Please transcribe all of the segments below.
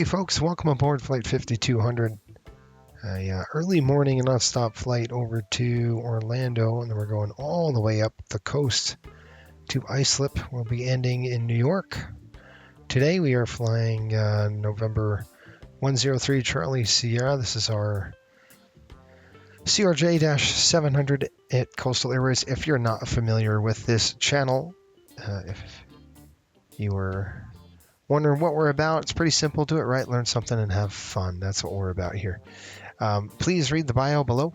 Hey folks, welcome aboard Flight 5200. Early morning non-stop flight over to Orlando, and then we're going all the way up the coast to Islip. We'll be ending in New York. Today we are flying November 103 Charlie Sierra. This is our CRJ-700 at Coastal Airways. If you're not familiar with this channel, if you were wondering what we're about, it's pretty simple. Do it right, learn something, and have fun. That's what we're about here. Please read the bio below.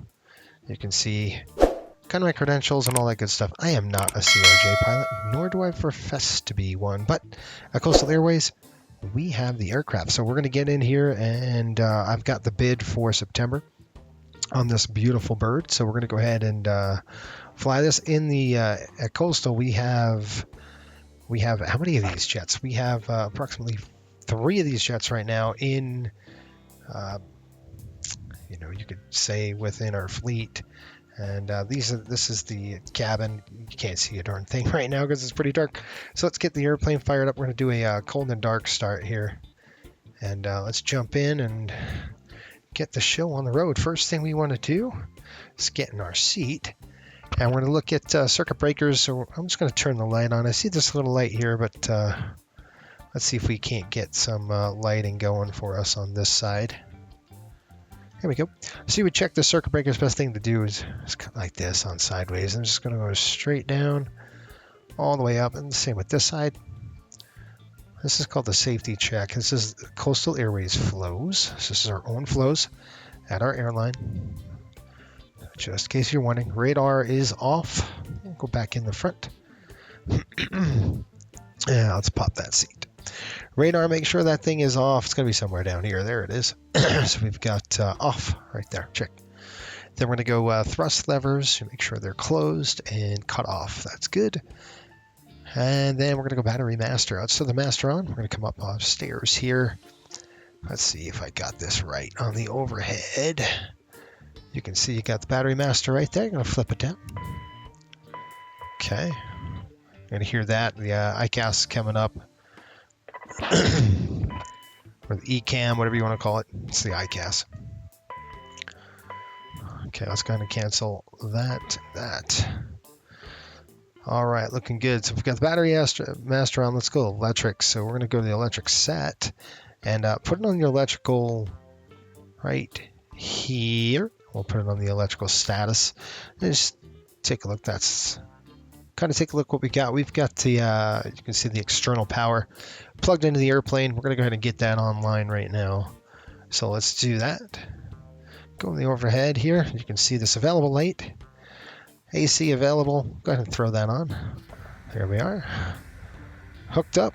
You can see kind of my credentials and all that good stuff. I am not a CRJ pilot, nor do I profess to be one, but at Coastal Airways, we have the aircraft. So we're going to get in here, and I've got the bid for September on this beautiful bird. So we're going to go ahead and fly this. In the at Coastal, we have how many of these jets? We have approximately 3 of these jets right now in, you could say within our fleet. And this is the cabin. You can't see a darn thing right now because it's pretty dark. So let's get the airplane fired up. We're going to do a cold and dark start here. And let's jump in and get the show on the road. First thing we want to do is get in our seat. And we're going to look at circuit breakers. So I'm just going to turn the light on. I see this little light here, but let's see if we can't get some lighting going for us on this side. Here we go. So you would check the circuit breakers. Best thing to do is kind of like this on sideways. I'm just going to go straight down all the way up. And the same with this side. This is called the safety check. This is Coastal Airways flows. So this is our own flows at our airline. Just in case you're wondering, radar is off. We'll go back in the front. Yeah, let's pop that seat. Radar, make sure that thing is off. It's going to be somewhere down here. There it is. So we've got off right there. Check. Then we're going to go thrust levers. Make sure they're closed and cut off. That's good. And then we're going to go battery master out. So the master on. We're going to come up upstairs here. Let's see if I got this right on the overhead. You can see you got the battery master right there. I'm going to flip it down. Okay. You're going to hear that. The ICAS coming up. Or the ECAM, whatever you want to call it. It's the ICAS. Okay, let's kind of cancel that. All right, looking good. So we've got the battery master on. Let's go electric. So we're going to go to the electric set and put it on your electrical right here. We'll put it on the electrical status. And just take a look. Take a look what we got. We've got the, you can see the external power plugged into the airplane. We're going to go ahead and get that online right now. So let's do that. Go in the overhead here. You can see this available light. AC available. Go ahead and throw that on. There we are. Hooked up.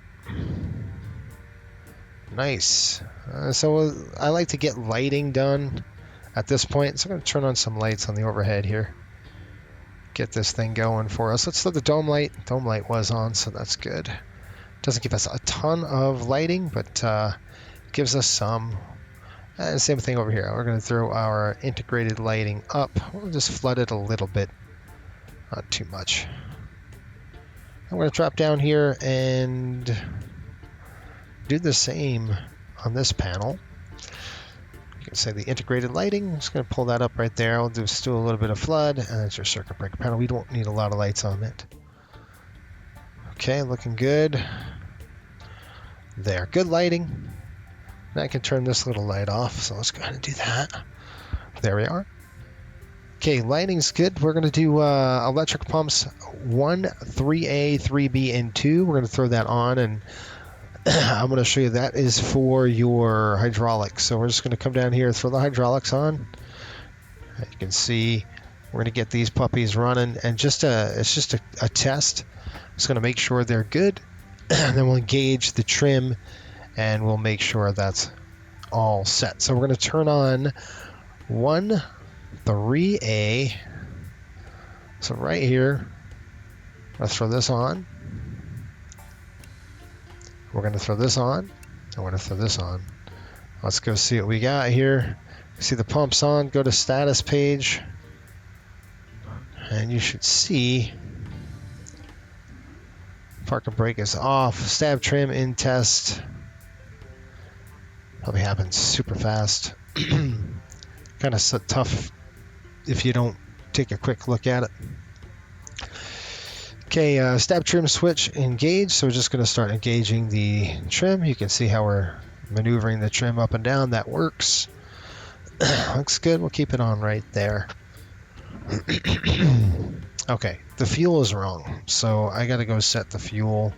Nice. So I like to get lighting done at this point. So I'm going to turn on some lights on the overhead here. Get this thing going for us. Let's let the dome light. Dome light was on, so that's good. Doesn't give us a ton of lighting, but gives us some. And same thing over here. We're going to throw our integrated lighting up. We'll just flood it a little bit. Not too much. I'm going to drop down here and do the same on this panel. You can say the integrated lighting. I'm just going to pull that up right there. I'll just do a little bit of flood, and that's your circuit breaker panel. We don't need a lot of lights on it. Okay, looking good. There, good lighting. Now I can turn this little light off, so let's go ahead and do that. There we are. Okay, lighting's good. We're going to do electric pumps 1, 3A, 3B, and 2. We're going to throw that on, and I'm going to show you that is for your hydraulics. So we're just going to come down here, throw the hydraulics on. You can see we're going to get these puppies running, and it's just a test. Just going to make sure they're good, and then we'll engage the trim, and we'll make sure that's all set. So we're going to turn on 1, 3A. So right here, let's throw this on. We're going to throw this on, and we're going to throw this on. Let's go see what we got here. See the pumps on. Go to status page, and you should see park and brake is off. Stab trim in test. Probably happens super fast. Kind of tough if you don't take a quick look at it. Okay, stab trim switch engaged. So we're just going to start engaging the trim. You can see how we're maneuvering the trim up and down. That works. Looks good. We'll keep it on right there. Okay, the fuel is wrong. So I got to go set the fuel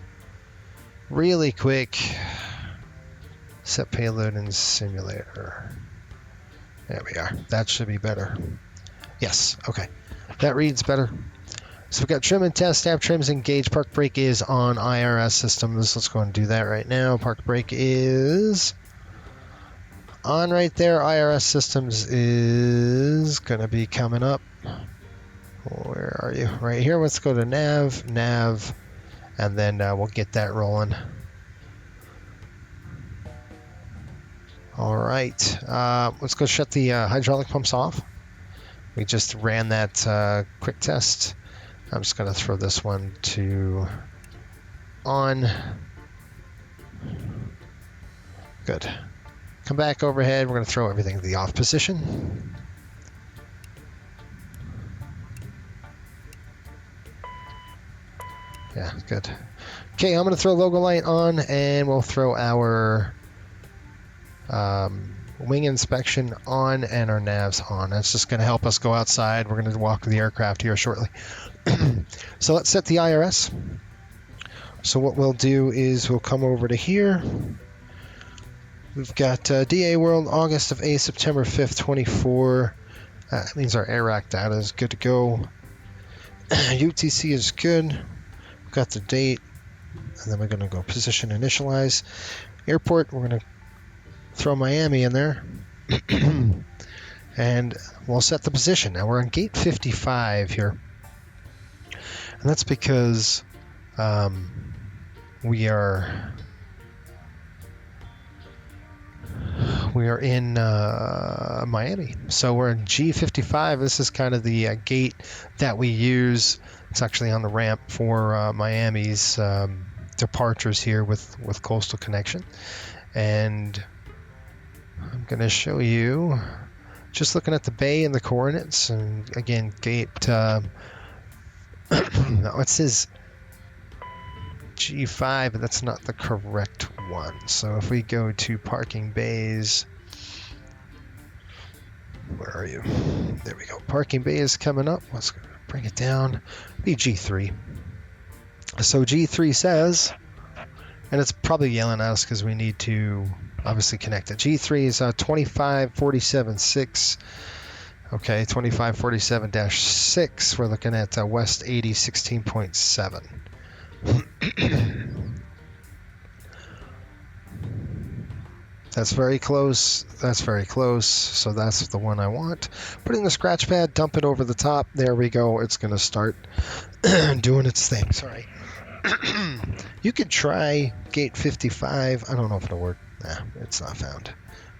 really quick. Set payload in simulator. There we are. That should be better. Yes, okay. That reads better. So we've got trim and test, stab trims engaged, park brake is on IRS systems. Let's go and do that right now. Park brake is on right there. IRS systems is going to be coming up. Where are you? Right here. Let's go to nav, and then we'll get that rolling. All right. Let's go shut the hydraulic pumps off. We just ran that quick test. I'm just going to throw this one to on. Good. Come back overhead. We're going to throw everything to the off position. Yeah, good. Okay, I'm going to throw logo light on, and we'll throw our wing inspection on and our navs on. That's just going to help us go outside. We're going to walk the aircraft here shortly. So let's set the IRS. So what we'll do is we'll come over to here. We've got DA World, August of A, September 5th, 24. That means our AIRAC data is good to go. UTC is good. We've got the date. And then we're going to go position initialize. Airport, we're going to throw Miami in there. And we'll set the position. Now we're on gate 55 here. And that's because we are in Miami. So we're in G55. This is kind of the gate that we use. It's actually on the ramp for Miami's departures here with Coastal Connection. And I'm going to show you, just looking at the bay and the coordinates, and again, gate, it says G5, but that's not the correct one. So if we go to parking bays, where are you? There we go. Parking bay is coming up. Let's bring it down. Be G3. So G3 says, and it's probably yelling at us because we need to obviously connect it. G3 is 2547.6. Okay, 2547-6. We're looking at West 80, 16.7. That's very close. That's very close. So that's the one I want. Putting the scratch pad, dump it over the top. There we go. It's going to start doing its thing. Sorry. You could try gate 55. I don't know if it'll work. Nah, it's not found.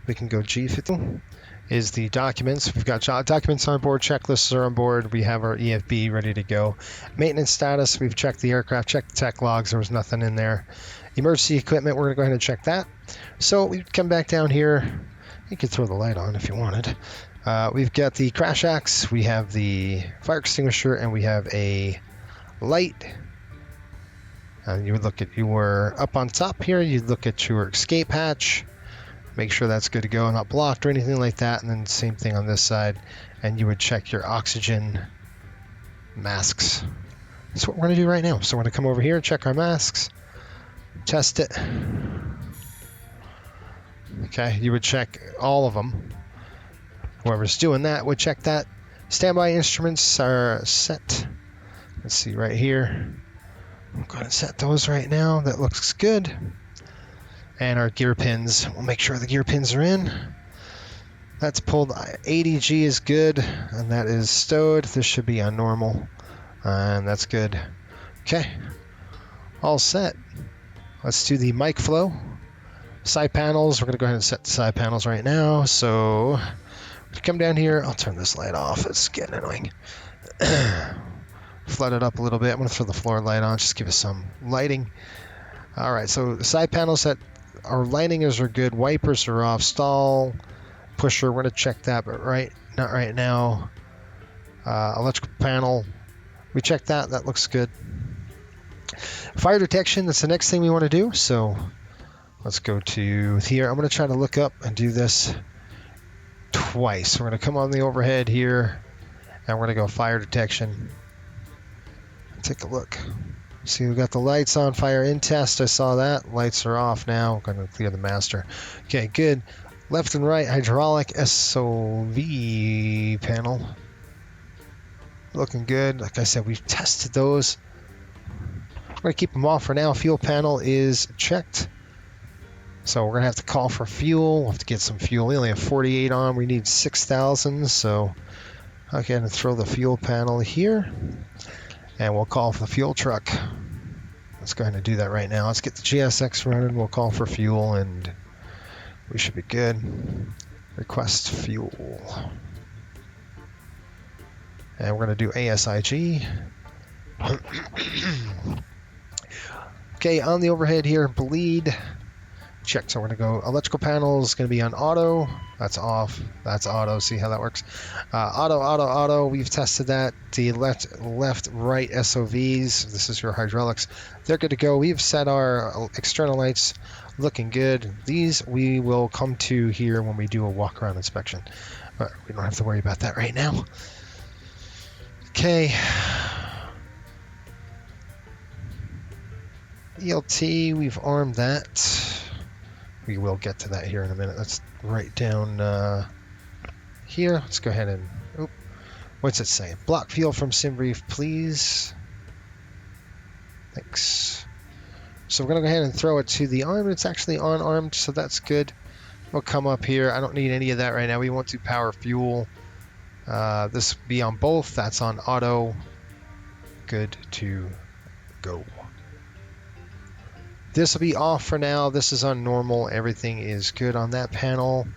We can go G50. Is the documents. We've got documents on board, checklists are on board, we have our EFB ready to go. Maintenance status, we've checked the aircraft, checked the tech logs, there was nothing in there. Emergency equipment, we're going to go ahead and check that. So we come back down here. You could throw the light on if you wanted. We've got the crash axe, we have the fire extinguisher, and we have a light. You would look at your, up on top here, you'd look at your escape hatch. Make sure that's good to go, not blocked or anything like that. And then same thing on this side. And you would check your oxygen masks. That's what we're going to do right now. So we're going to come over here, check our masks, test it. Okay, you would check all of them. Whoever's doing that would check that. Standby instruments are set. Let's see right here. I'm going to set those right now. That looks good. And our gear pins, we'll make sure the gear pins are in. That's pulled. ADG is good, and that is stowed. This should be on normal, and that's good. Okay, all set. Let's do the mic flow. Side panels, we're going to go ahead and set the side panels right now. So come down here. I'll turn this light off. It's getting annoying. Flood it up a little bit. I'm going to throw the floor light on, just give us some lighting. All right, so the side panel set our landingers are good. Wipers are off. Stall, pusher, we're going to check that, but not right now. Electrical panel, we checked that. That looks good. Fire detection, that's the next thing we want to do. So let's go to here. I'm going to try to look up and do this twice. We're going to come on the overhead here, and we're going to go fire detection. Take a look. See, we got the lights on, fire in test. I saw that. Lights are off now. I'm going to clear the master. Okay, good. Left and right hydraulic SOV panel. Looking good. Like I said, we've tested those. We're going to keep them off for now. Fuel panel is checked. So we're going to have to call for fuel. We'll have to get some fuel. We only have 48 on. We need 6,000. So I'll go ahead and throw the fuel panel here. And we'll call for the fuel truck. Let's go ahead and do that right now. Let's get the GSX running. We'll call for fuel, and we should be good. Request fuel. And we're going to do ASIG. Okay, on the overhead here, bleed. Check. So we're going to go electrical panel is going to be on auto. That's off. That's auto. See how that works. Auto. We've tested that. The left, right SOVs. This is your hydraulics. They're good to go. We've set our external lights looking good. These we will come to here when we do a walk-around inspection. But we don't have to worry about that right now. Okay. ELT, we've armed that. We will get to that here in a minute. Let's write down here. Let's go ahead and, what's it say? Block fuel from SimBrief, please. Thanks. So we're going to go ahead and throw it to the arm. It's actually unarmed, so that's good. We'll come up here. I don't need any of that right now. We want to power fuel. This will be on both. That's on auto. Good to go. This will be off for now. This is on normal. Everything is good on that panel.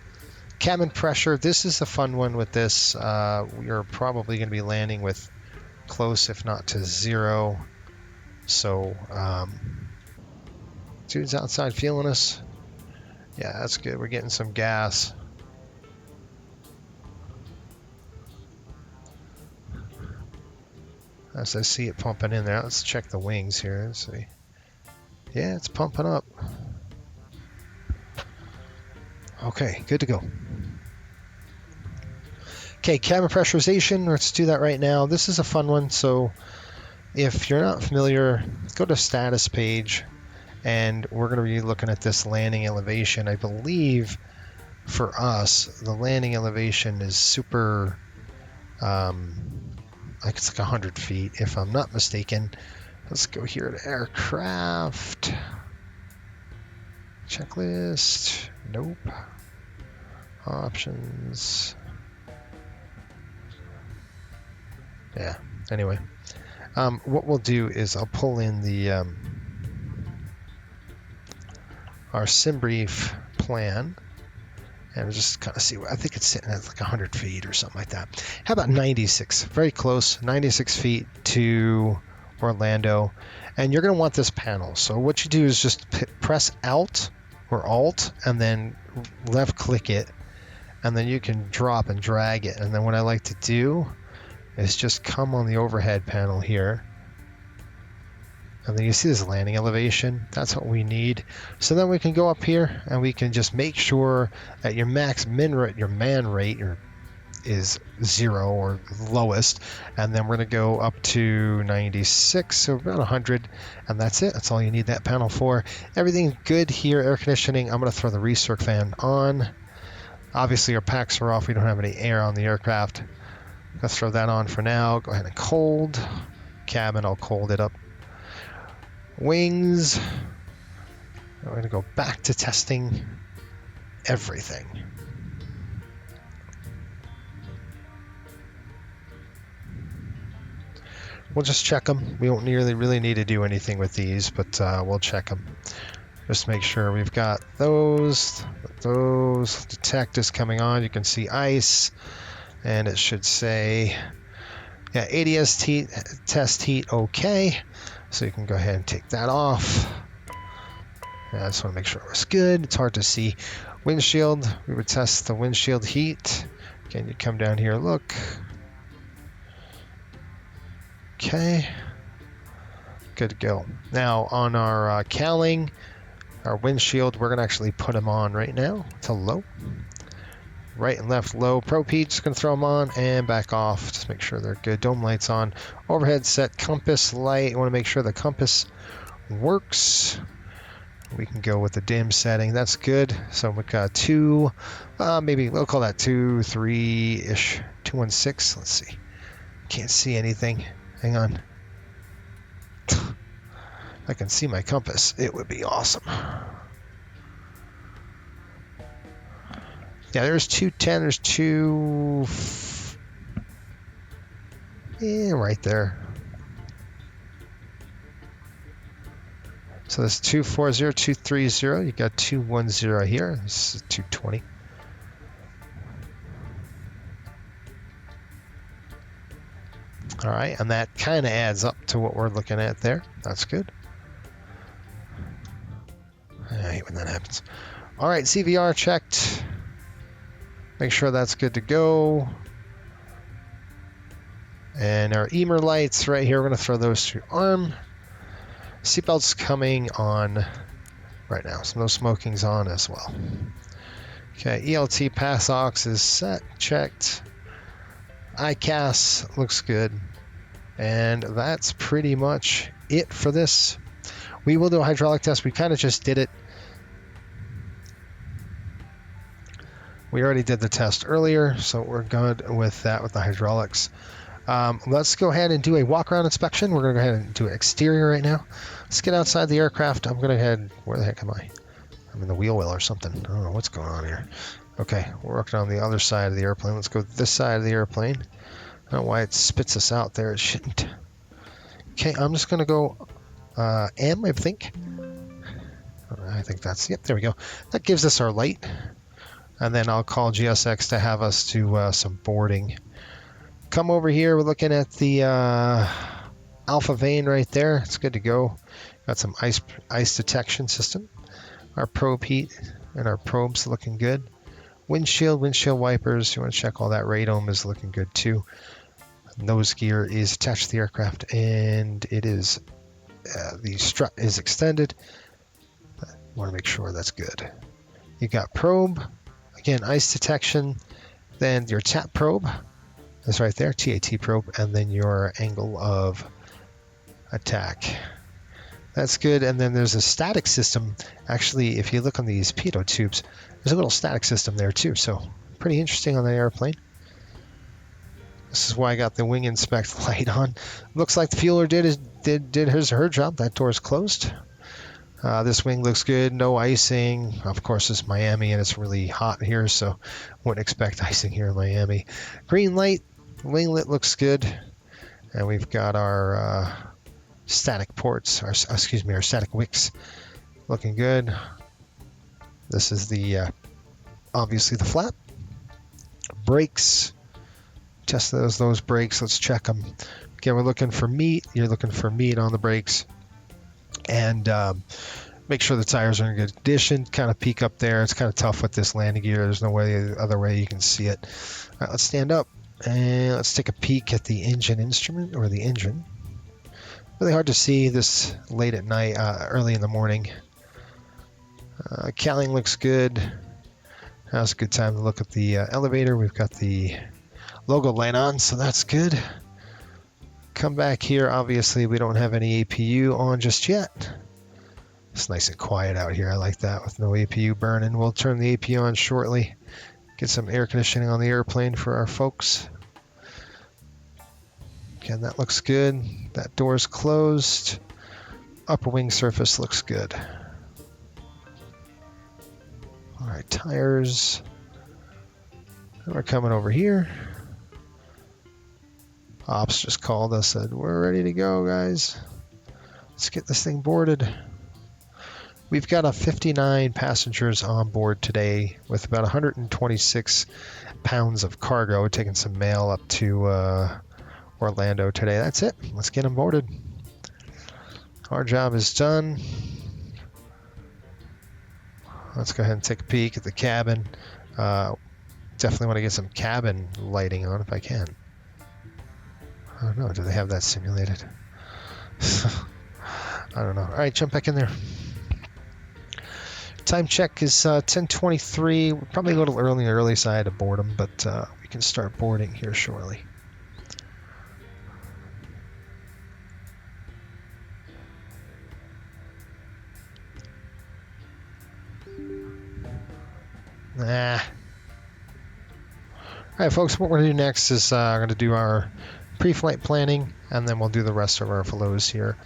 Cabin pressure. This is a fun one with this. We are probably going to be landing with close, if not to 0. So, dude's outside feeling us. Yeah, that's good. We're getting some gas. As I see it pumping in there. Let's check the wings here. Let's see. Yeah, it's pumping up. Okay, good to go. Okay, cabin pressurization. Let's do that right now. This is a fun one. So if you're not familiar, go to status page, and we're going to be looking at this landing elevation. I believe for us, the landing elevation is super, like it's like 100 feet, if I'm not mistaken. Let's go here to aircraft. Checklist. Nope. Options. Yeah, anyway. What we'll do is I'll pull in the our SimBrief plan, and we'll just kind of see. I think it's sitting at like 100 feet or something like that. How about 96? Very close. 96 feet to Orlando, and you're going to want this panel. So what you do is just press Alt or Alt and then left click it, and then you can drop and drag it. And then what I like to do is just come on the overhead panel here, and then you see this landing elevation. That's what we need. So then we can go up here and we can just make sure that your max min rate, your man rate, is 0 or lowest, and then we're going to go up to 96, so about 100, and that's it. That's all you need that panel for. Everything good here. Air conditioning, I'm going to throw the recirc fan on. Obviously our packs are off. We don't have any air on the aircraft. Let's throw that on for now. Go ahead and cold. Cabin, I'll cold it up. Wings, we're going to go back to testing everything. We'll just check them. We won't really need to do anything with these, but we'll check them. Just make sure we've got those. Detect is coming on. You can see ice, and it should say, yeah, ADS test heat okay. So you can go ahead and take that off. I just want to make sure it was good. It's hard to see. Windshield, we would test the windshield heat. Again, you come down here, look. Okay. Good to go. Now on our cowling, our windshield, we're going to actually put them on right now to low. Right and left low. Probe heat, just going to throw them on and back off. Just make sure they're good. Dome lights on. Overhead set compass light. You want to make sure the compass works. We can go with the dim setting. That's good. So we've got 2, maybe we'll call that 2, 3-ish, 216. Let's see. Can't see anything. Hang on. I can see my compass. It would be awesome. Yeah, there's 210. There's 2. Yeah, right there. So that's 240, 230. You got 210 here. This is 220. All right, and that kind of adds up to what we're looking at there. That's good. I hate when that happens. All right, CVR checked. Make sure that's good to go. And our EMER lights right here, we're going to throw those to arm. Seatbelt's coming on right now, so no smoking's on as well. Okay, ELT pass aux is set, checked. ICAS looks good. And that's pretty much it for this. We will do a hydraulic test. We kind of just did it. We already did the test earlier, so we're good with that with the hydraulics. Let's go ahead and do a walk-around inspection. We're going to go ahead and do exterior right now. Let's get outside the aircraft. I'm going to head... Where the heck am I? I'm in the wheel well or something. I don't know what's going on here. Okay, we're working on the other side of the airplane. Let's go this side of the airplane. I don't know why it spits us out there. It shouldn't. Okay, I'm just going to go M, I think. I think that's... Yep, there we go. That gives us our light. And then I'll call GSX to have us do some boarding. Come over here. We're looking at the alpha vane right there. It's good to go. Got some ice detection system. Our probe heat and our probes looking good. Windshield wipers. You want to check all that. Radome is looking good too. Nose gear is attached to the aircraft, and it is the strut is extended. Want to make sure that's good. You got probe. Again, ice detection. Then your TAP probe is right there, TAT probe, and then your angle of attack. That's good. And then there's a static system. Actually, if you look on these pitot tubes, there's a little static system there too. So pretty interesting on the airplane. This is why I got the wing inspect light on. Looks like the fueler did his or her job. That door is closed. This wing looks good, no icing. Of course, it's Miami and it's really hot here, so wouldn't expect icing here in Miami. Green light, winglet looks good. And we've got our static ports, our static wicks looking good. This is the, obviously the flap. Brakes, test those brakes, let's check them. Again, we're looking for meat. You're looking for meat on the brakes. And make sure the tires are in good condition. Kind of peek up there. It's kind of tough with this landing gear. There's no other way you can see it. All right, let's stand up and let's take a peek at the engine instrument or the engine. Really hard to see this late at night, early in the morning. Cowling looks good. Now's a good time to look at the elevator. We've got the logo light on, so that's good. Come back here. Obviously, we don't have any APU on just yet. It's nice and quiet out here. I like that with no APU burning. We'll turn the APU on shortly. Get some air conditioning on the airplane for our folks. Again, that looks good. That door's closed. Upper wing surface looks good. All right, tires. And we're coming over here. Ops just called us, said, we're ready to go, guys. Let's get this thing boarded. We've got 59 passengers on board today with about 126 pounds of cargo. We're taking some mail up to Orlando today. That's it. Let's get them boarded. Our job is done. Let's go ahead and take a peek at the cabin. Definitely want to get some cabin lighting on if I can. I don't know. Do they have that simulated? I don't know. All right, jump back in there. Time check is 10:23. We're probably a little early on the early side of boredom, but we can start boarding here shortly. Nah. All right, folks, what we're going to do next is we're going to do our pre-flight planning, and then we'll do the rest of our flows here.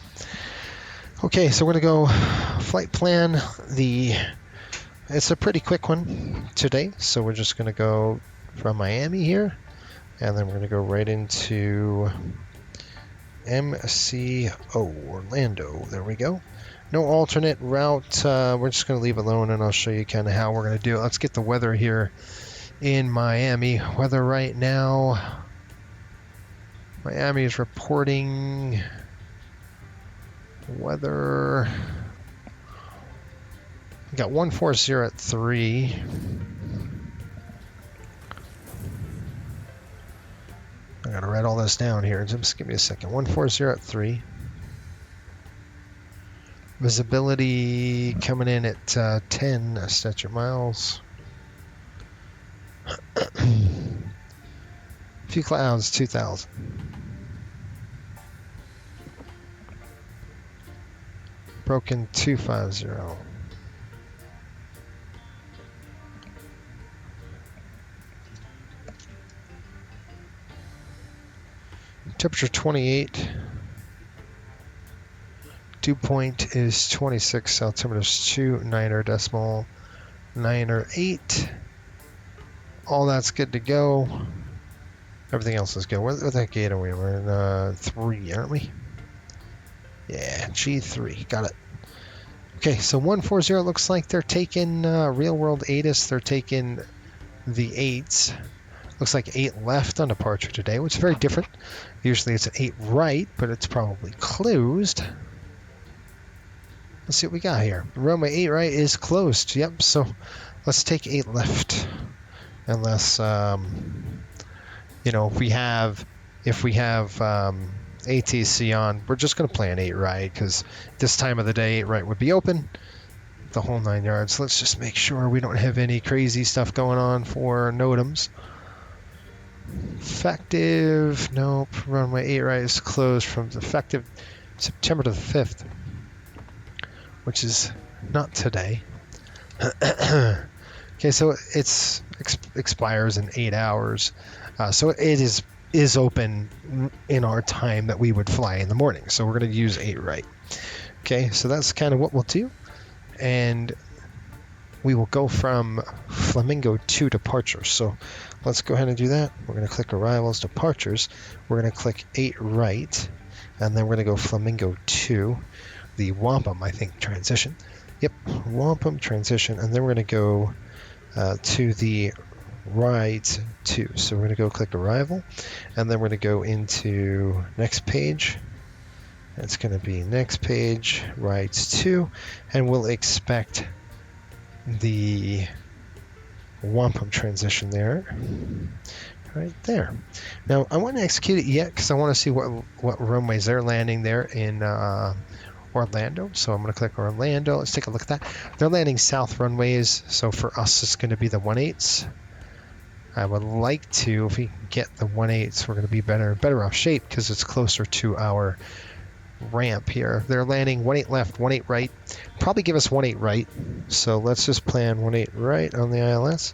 Okay, so we're going to go flight plan. It's a pretty quick one today, so we're just going to go from Miami here, and then we're going to go right into MCO, Orlando. There we go. No alternate route. We're just going to leave it alone, and I'll show you kind of how we're going to do it. Let's get the weather here in Miami. Weather right now, Miami is reporting weather. We got 140 at 3. I gotta write all this down here. Just give me a second. 140 at 3. Visibility coming in at 10 statute miles. Few clouds, 2,000. Broken 250. Temperature 28. Dew point is 26. Altimeter is 2.9 All that's good to go. Everything else is good. What that gate are we? We're in 3, aren't we? Yeah, G3. Got it. Okay, so 140 looks like they're taking real world ATIS. They're taking the 8s. Looks like 8 left on departure today, which is very different. Usually it's an 8 right, but it's probably closed. Let's see what we got here. Runway 8 right is closed. Yep, so let's take 8 left. Unless, you know, if we have ATC on, we're just going to plan 8 right, because this time of the day 8 right would be open. The whole 9 yards. Let's just make sure we don't have any crazy stuff going on for NOTAMs. Effective, nope. Runway 8 right is closed from effective September to the 5th, which is not today. Okay, so it's expires in 8 hours. So it is open in our time that we would fly in the morning. So we're going to use 8 right. Okay, so that's kind of what we'll do. And we will go from Flamingo to departure. So let's go ahead and do that. We're going to click arrivals, departures. We're going to click 8 right. And then we're going to go Flamingo 2, the wampum, I think, transition. Yep, wampum transition. And then we're going to go to the right 2. So we're going to go click arrival. And then we're going to go into next page. It's going to be next page, right 2. And we'll expect the wampum transition there. Right there. Now, I want to execute it yet because I want to see what runways they're landing there in Orlando. So I'm going to click Orlando. Let's take a look at that. They're landing south runways. So for us, it's going to be the 18s. I would like to, if we can get the 18s, we're going to be better off shape because it's closer to our ramp here. They're landing 18 left, 18 right. Probably give us 18 right. So let's just plan 18 right on the ILS.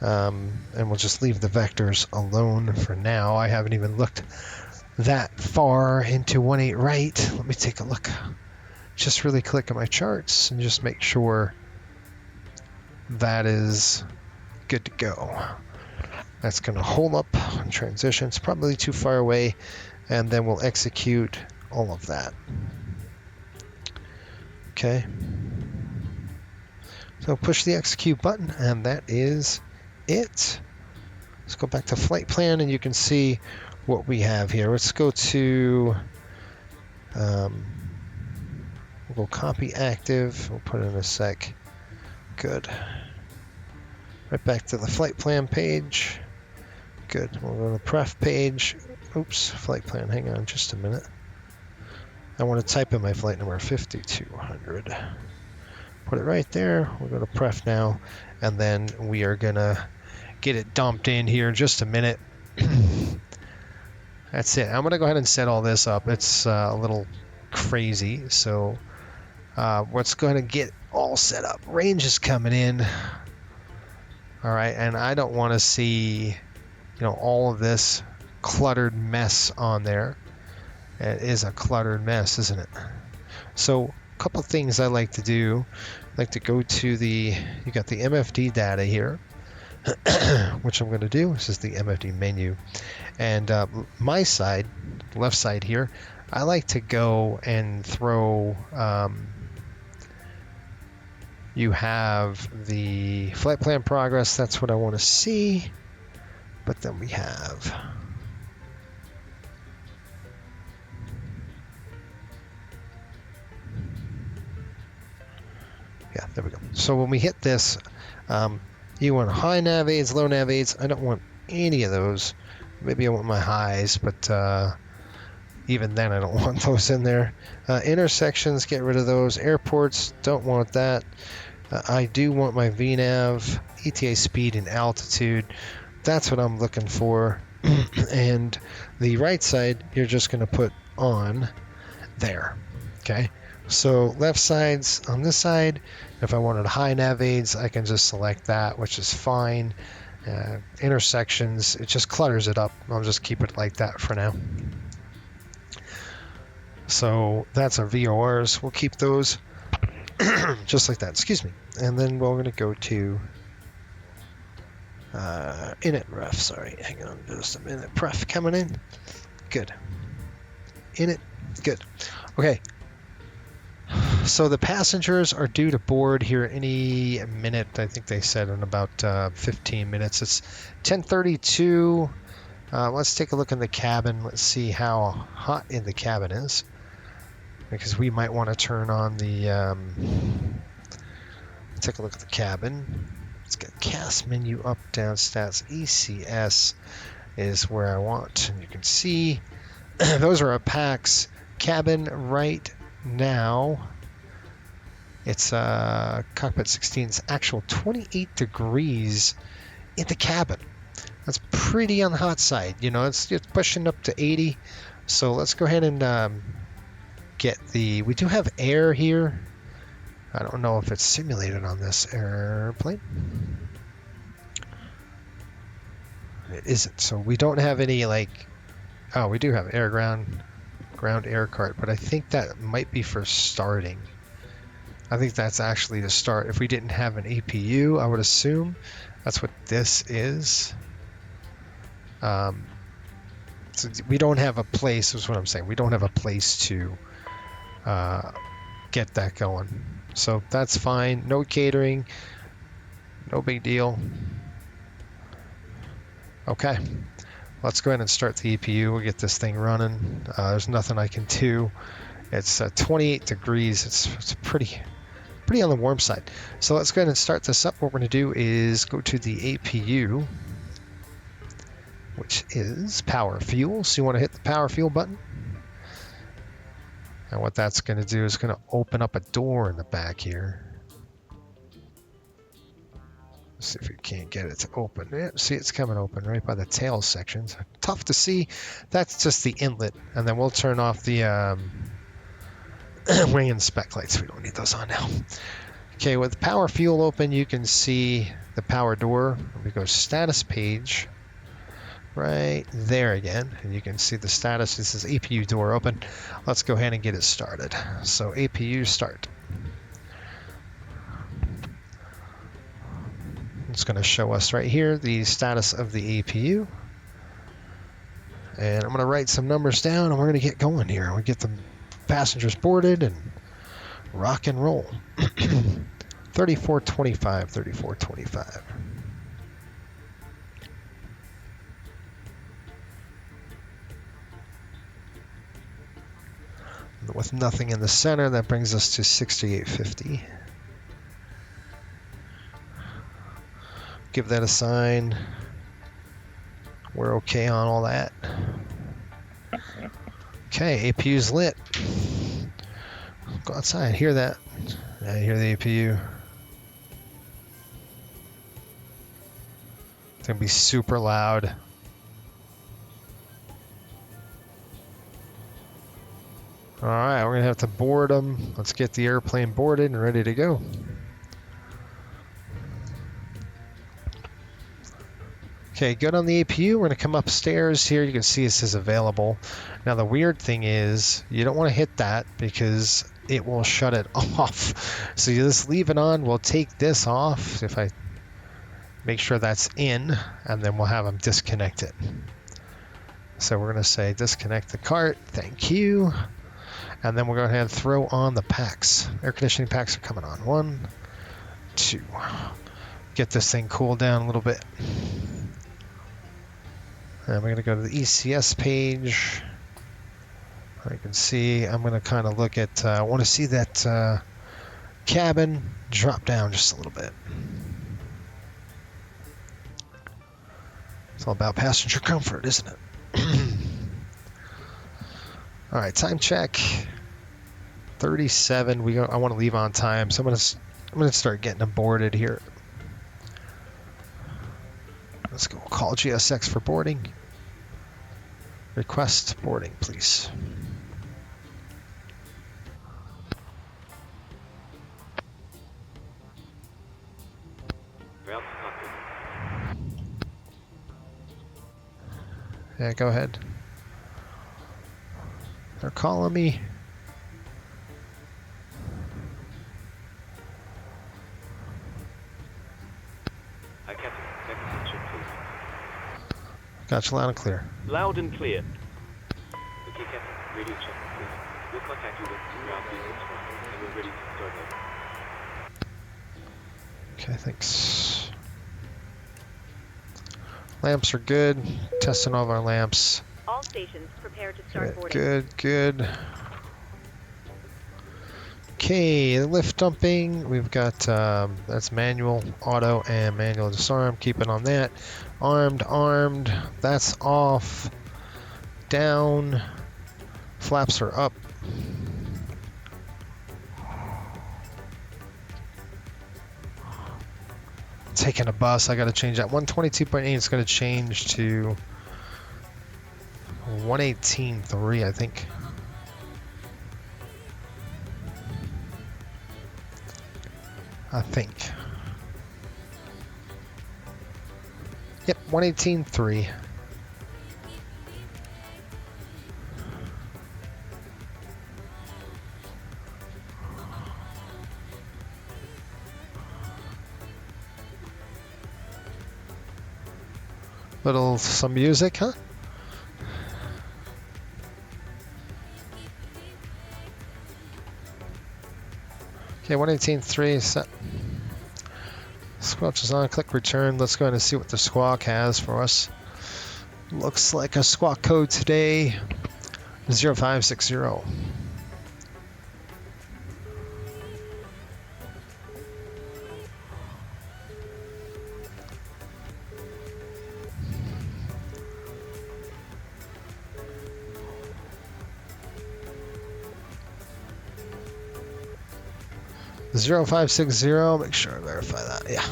And we'll just leave the vectors alone for now. I haven't even looked that far into 18 right. Let me take a look. Just really click on my charts and just make sure that is good to go. That's going to hold up on transition. It's probably too far away, and then we'll execute all of that. Okay. So push the execute button, and that is it. Let's go back to flight plan, and you can see what we have here. Let's go to, we'll go copy active. We'll put in a sec. Good. Right back to the flight plan page. Good. We'll go to the pref page. Oops, flight plan. Hang on just a minute. I want to type in my flight number 5200. Put it right there. We'll go to pref now, and then we are gonna get it dumped in here in just a minute. That's it. I'm gonna go ahead and set all this up. It's a little crazy, so let's go ahead and get all set up. Range is coming in. All right, and I don't want to see, all of this cluttered mess on there. It is a cluttered mess, isn't it? So a couple things I like to do. I like to go to you got the MFD data here, which I'm going to do. This is the MFD menu. And my side, left side here, I like to go and throw, you have the flight plan progress. That's what I want to see. But then we have there we go. So when we hit this, you want high nav aids, low nav aids. I don't want any of those. Maybe I want my highs, but even then I don't want those in there. Intersections, get rid of those. Airports, don't want that. I do want my VNAV, ETA speed, and altitude. That's what I'm looking for. And the right side, you're just going to put on there. Okay. So left sides on this side, if I wanted high nav aids, I can just select that, which is fine. Intersections, it just clutters it up. I'll just keep it like that for now. So that's our VORs. We'll keep those just like that. Excuse me. And then we're going to go to init ref. Sorry, hang on just a minute. Pref coming in. Good. Init. Good. Okay. So the passengers are due to board here any minute. I think they said in about 15 minutes. It's 10:32. Let's take a look in the cabin. Let's see how hot in the cabin is, because we might want to turn on the. Take a look at the cabin. It's got cast menu, up, down, stats, ECS is where I want. And you can see those are our packs. Cabin right now, it's cockpit 16. It's actual 28 degrees in the cabin. That's pretty on the hot side. It's pushing up to 80. So let's go ahead and we do have air here. I don't know if it's simulated on this airplane. It isn't. So we don't have any we do have air ground air cart, but I think that might be for starting. I think that's actually to start. If we didn't have an APU, I would assume that's what this is. So we don't have a place, is what I'm saying. We don't have a place to get that going. So that's fine. No catering. No big deal. Okay. Let's go ahead and start the EPU. We'll get this thing running. There's nothing I can do. It's 28 degrees. It's pretty on the warm side. So let's go ahead and start this up. What we're going to do is go to the APU, which is power fuel. So you want to hit the power fuel button. And what that's going to do is going to open up a door in the back here. Let's see if we can't get it to open. Yeah, see, it's coming open right by the tail sections. Tough to see. That's just the inlet. And then we'll turn off the wing and spec lights. We don't need those on now. Okay, with the power fuel open, you can see the power door. We go status page. Right there again, and you can see the status. This is APU door open. Let's go ahead and get it started. So APU start. It's going to show us right here the status of the APU. And I'm going to write some numbers down, and we're going to get going here. We'll get the passengers boarded and rock and roll. 3425, 3425. With nothing in the center, that brings us to 6850. give that a sign. We're okay on all that. Okay, APU's lit. Go outside, hear that. I hear the APU. It's gonna be super loud. All right, we're gonna have to board them. Let's get the airplane boarded and ready to go. Okay, good on the APU. We're gonna come upstairs here. You can see it says available. Now the weird thing is you don't want to hit that because it will shut it off. So you just leave it on. We'll take this off if I make sure that's in, and then we'll have them disconnect it. So we're gonna say disconnect the cart. Thank you. And then we'll go ahead and throw on the packs. Air conditioning packs are coming on. 1, 2. Get this thing cooled down a little bit. And we're going to go to the ECS page. I can see, I'm going to kind of look at, I want to see that cabin drop down just a little bit. It's all about passenger comfort, isn't it? All right, time check. 37. I want to leave on time, so I'm gonna start getting them boarded here. Let's go. Call GSX for boarding. Request boarding, please. Yeah, go ahead. They're calling me. Hi, Captain. Second check, please. Got you loud and clear. Loud and clear. Okay, Captain. Radio check, please. We'll contact you when ground vehicles fine, and we're ready to start now. Okay, thanks. Lamps are good. Testing all of our lamps. All stations prepare to start boarding. Good. Okay, lift dumping. We've got that's manual, auto, and manual disarm. Keep it on that. Armed. That's off. Down. Flaps are up. Taking a bus. I got to change that. 122.8 is going to change to 118.3, I think. Yep, 118.3. Some music, huh? Okay, 118.3 set. Squelch is on. Click return. Let's go ahead and see what the squawk has for us. Looks like a squawk code today 0560. (0560). Make sure I verify that. Yeah.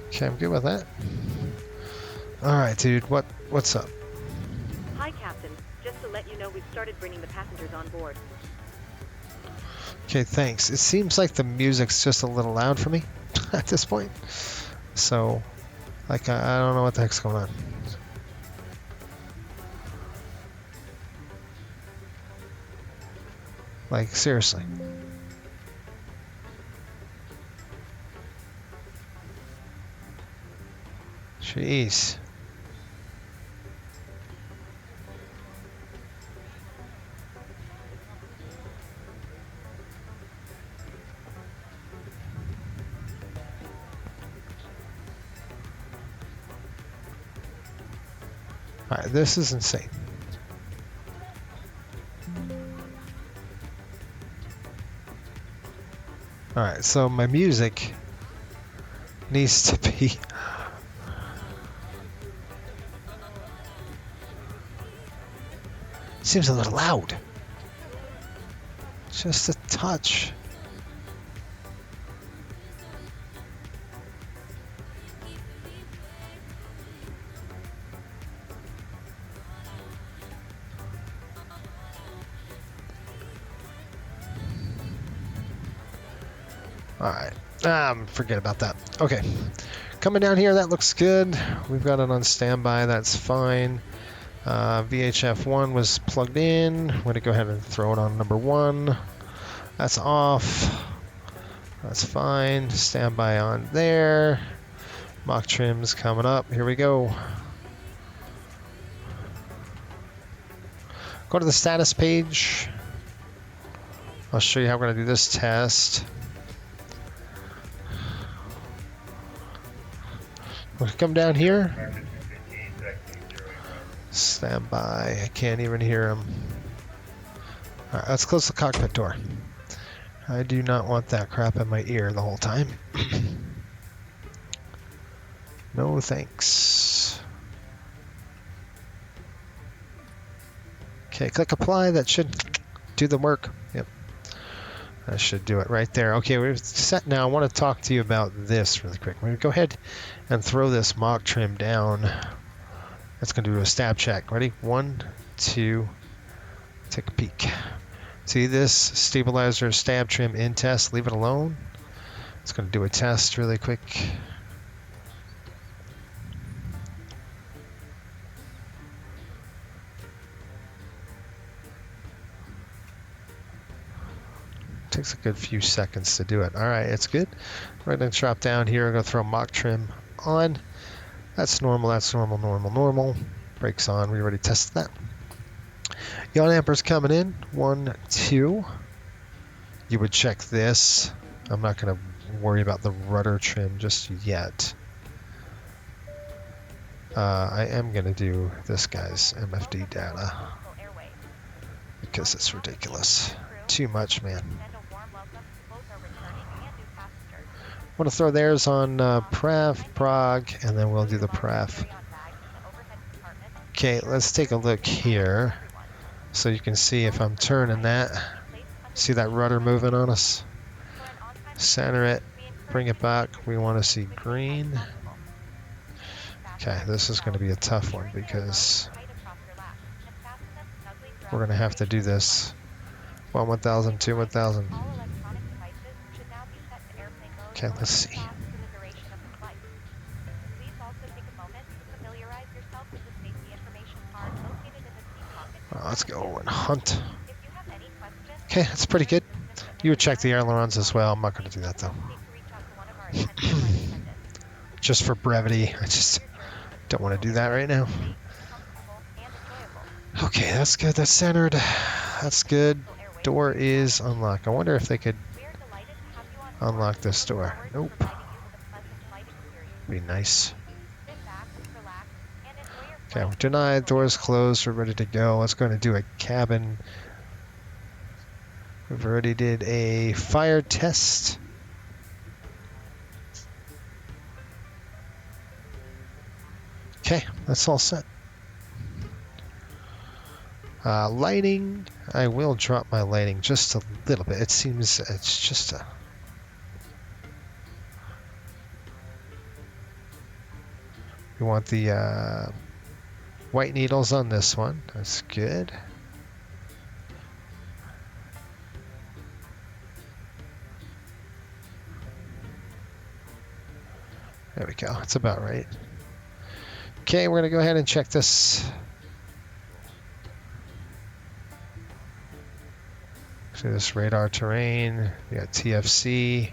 Okay, I'm good with that. All right, dude. What's up? Hi, Captain. Just to let you know, we've started bringing the passengers on board. Okay, thanks. It seems like the music's just a little loud for me at this point. So, like, I don't know what the heck's going on. Like, seriously. Jeez. All right, this is insane. All right, so my music needs to be. Seems a little loud. Just a touch. Alright, forget about that. Okay, coming down here, that looks good. We've got it on standby, that's fine. VHF1 was plugged in. I'm going to go ahead and throw it on number 1. That's off. That's fine. Standby on there. Mock trim's coming up. Here we go. Go to the status page. I'll show you how we're going to do this test. We'll come down here. Stand by. I can't even hear him. Alright, let's close the cockpit door. I do not want that crap in my ear the whole time. No thanks. Okay, click apply. That should do the work. Yep. That should do it right there. Okay, we're set now. I want to talk to you about this really quick. We're going to go ahead and throw this mock trim down. That's going to do a stab check. Ready? 1, 2, take a peek. See this stabilizer stab trim in test. Leave it alone. It's going to do a test really quick. Takes a good few seconds to do it. All right, it's good. We're going to drop down here. I'm going to throw mock trim on. That's normal. That's normal, normal, normal. Brakes on. We already tested that. Yaw amper's coming in. 1, 2. You would check this. I'm not going to worry about the rudder trim just yet. I am going to do this guy's MFD data because it's ridiculous. Too much, man. I want to throw theirs on Pref, Prague, and then we'll do the Pref. Okay, let's take a look here so you can see if I'm turning that. See that rudder moving on us? Center it, bring it back. We want to see green. Okay, this is going to be a tough one because we're going to have to do this. 1,000, 2, 1,000. Okay, let's see. Let's go and hunt. Okay, that's pretty good. You would check the ailerons as well. I'm not going to do that though. Just for brevity, I just don't want to do that right now. Okay, that's good. That's centered. That's good. Door is unlocked. I wonder if they could unlock this door. Nope. Be nice. Okay, we're denied. Doors closed. We're ready to go. Let's go and do a cabin. We've already did a fire test. Okay, that's all set. Lighting. I will drop my lighting just a little bit. It seems it's just a... We want the white needles on this one. That's good. There we go. That's about right. Okay, we're going to go ahead and check this. So this radar terrain. We got TFC.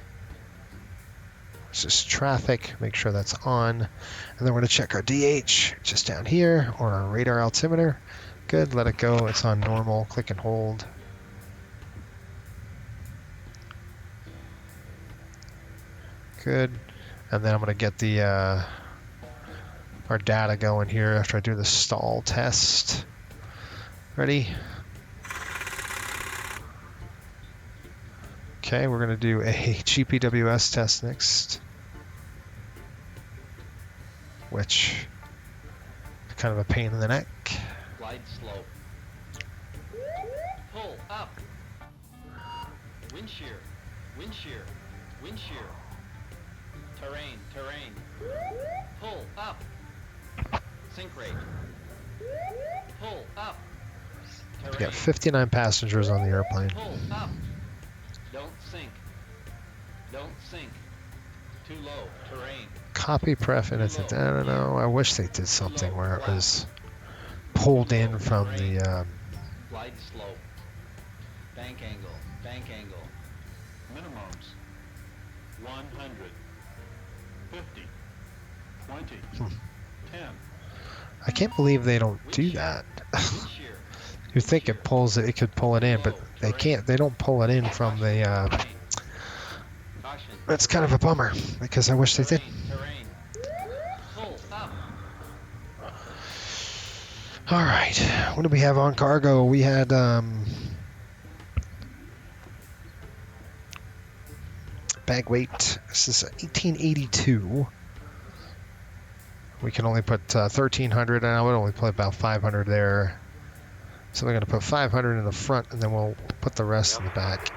It's just traffic. Make sure that's on. And then we're going to check our DH just down here, or our radar altimeter. Good. Let it go. It's on normal. Click and hold. Good. And then I'm going to get the our data going here after I do the stall test. Ready? Okay, we're going to do a GPWS test next. which is kind of a pain in the neck. Glide slope. Pull up. Wind shear. Wind shear. Wind shear. Terrain. Terrain. Pull up. Sink rate. Pull up. We Terrain. got 59 passengers on the airplane. Pull up. Don't sink. Don't sink. Too low. Terrain. Copy pref and it's, I don't know, I wish they did something where it was pulled in from the, Glide slope. Bank angle. Bank angle. Minimums. 100. 50. 20. 10. I can't believe they don't do that. Wind shear. You think it pulls it, it could pull it in, but they can't, they don't pull it in from the, Caution. that's kind of a bummer, because I wish they did. Terrain. Pull up. All right, what do we have on cargo? We had bag weight. This is 1882. We can only put 1,300, and I would only put about 500 there. So we're going to put 500 in the front, and then we'll put the rest in the back.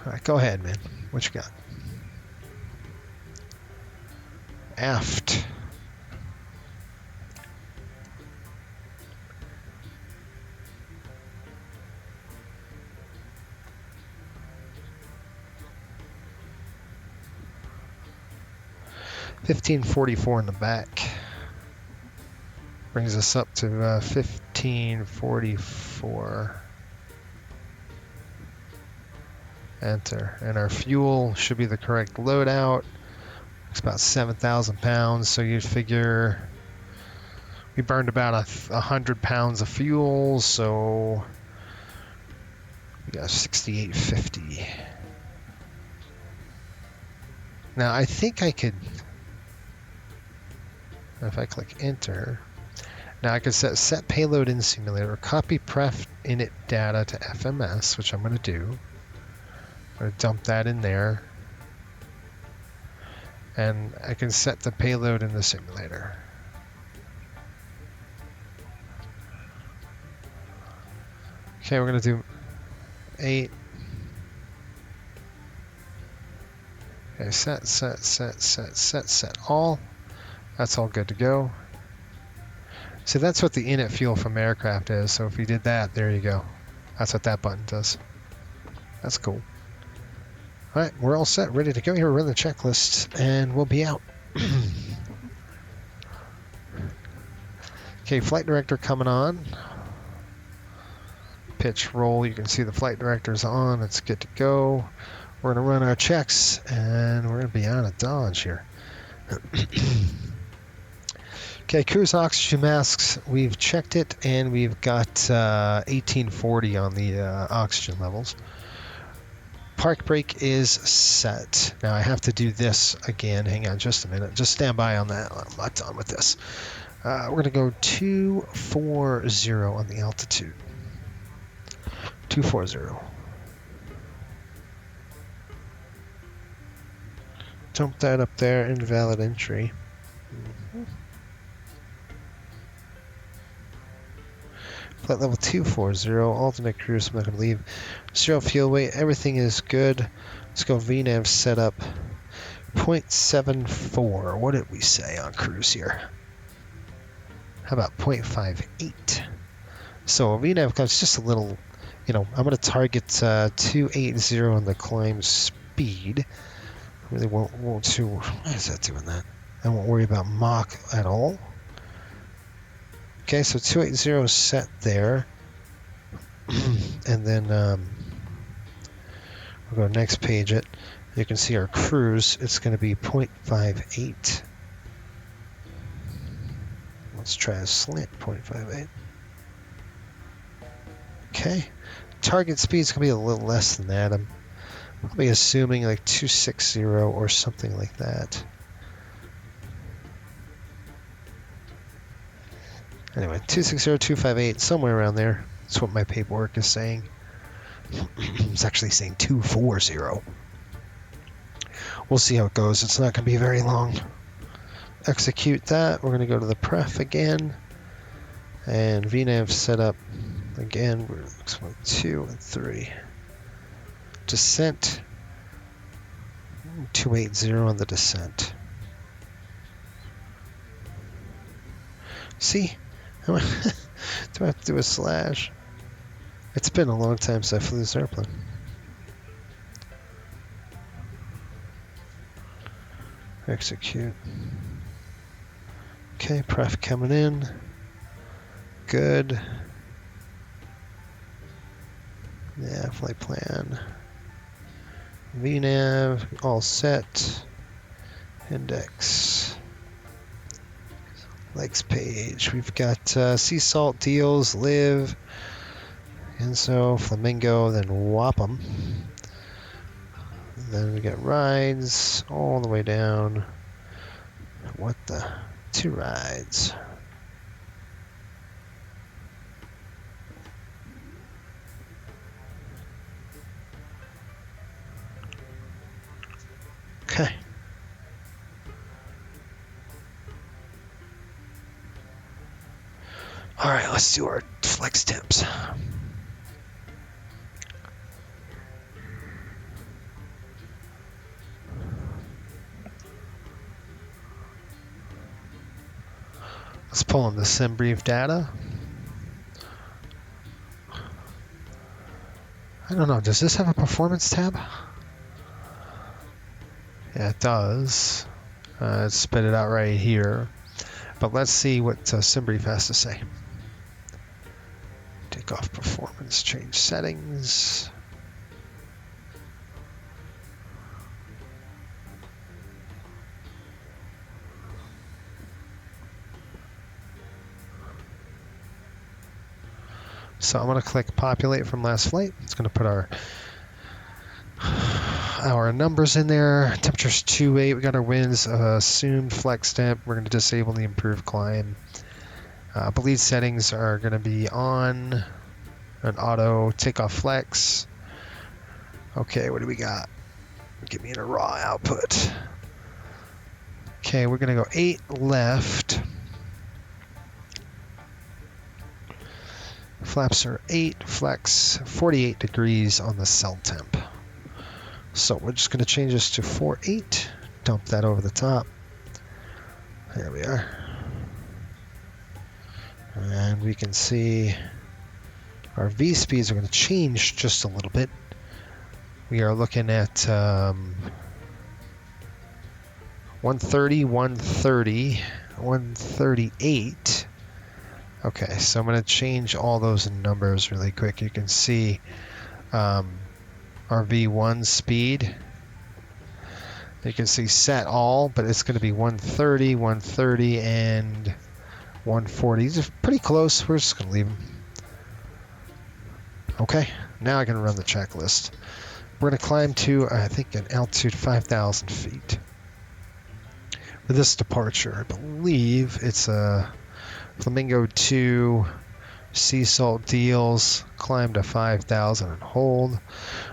All right, go ahead, man. What you got? Aft. $15.44 in the back. Brings us up to $15.44. Enter. And our fuel should be the correct loadout. It's about 7,000 pounds, so you'd figure we burned about 100 pounds of fuel, so we got 68.50. Now I think I could, if I click enter, now I could set payload in simulator, copy pref init data to FMS, which I'm going to do. I'm going to dump that in there. And I can set the payload in the simulator. Okay, we're going to do 8. Okay, set all. That's all good to go. So that's what the init fuel from aircraft is. So if you did that, there you go. That's what that button does. That's cool. All right, we're all set, ready to go here. We're in the checklist, and we'll be out. Okay, flight director coming on. Pitch roll. You can see the flight director's on. It's good to go. We're going to run our checks, and we're going to be out of Dodge here. Okay, cruise oxygen masks. We've checked it, and we've got 1840 on the oxygen levels. Park brake is set. Now I have to do this again. Hang on just a minute. Just stand by on that. I'm not done with this. We're going to go 240 on the altitude. 240. Dump that up there. Invalid entry. Flight level 240, alternate cruise, I'm not going to leave. 0 fuel weight, everything is good. Let's go VNAV setup. 0.74, what did we say on cruise here? How about 0.58? So VNAV comes just a little, you know, I'm going to target 280 on the climb speed. Really won't too, why is that doing that? I won't worry about Mach at all. Okay, so 280 is set there. And then we'll go next page it. You can see our cruise. It's going to be 0.58. Let's try a slant 0.58. Okay. Target speed is going to be a little less than that. I'm probably assuming like 260 or something like that. Anyway, 260, 258, somewhere around there. That's what my paperwork is saying. It's actually saying 240. We'll see how it goes. It's not going to be very long. Execute that. We're going to go to the pref again. And VNAV setup again. We're 2 and 3. Descent. 280 on the descent. See? Do I have to do a slash? It's been a long time since I flew this airplane. Execute. Okay, pref coming in. Good. Yeah, flight plan. VNAV, all set. Index. Legs page. We've got sea salt deals, live, Enzo, Flamingo, then Wapham. Then we got rides all the way down. What the? 2 rides. Okay. All right, let's do our flex temps. Let's pull in the SimBrief data. I don't know, does this have a performance tab? Yeah, it does. It's spit it out right here. But let's see what SimBrief has to say. Takeoff performance, change settings. So I'm going to click populate from last flight. It's going to put our numbers in there. Temperature's 2.8. We got our winds, assumed flex temp. We're going to disable the improved climb. Bleed settings are going to be on an auto takeoff flex. Okay, what do we got? Give me a raw output. Okay, we're going to go 8 left. Flaps are 8, flex 48 degrees on the cell temp. So we're just going to change this to 4.8. Dump that over the top. There we are. And we can see our V speeds are going to change just a little bit. We are looking at 130, 130, 138. Okay, so I'm going to change all those numbers really quick. You can see our V1 speed. You can see set all, but it's going to be 130, 130, and 140. These are pretty close. We're just going to leave them. Okay, now I can run the checklist. We're going to climb to, I think, an altitude 5,000 feet. For this departure, I believe it's a Flamingo 2 sea salt deals, climb to 5,000 and hold.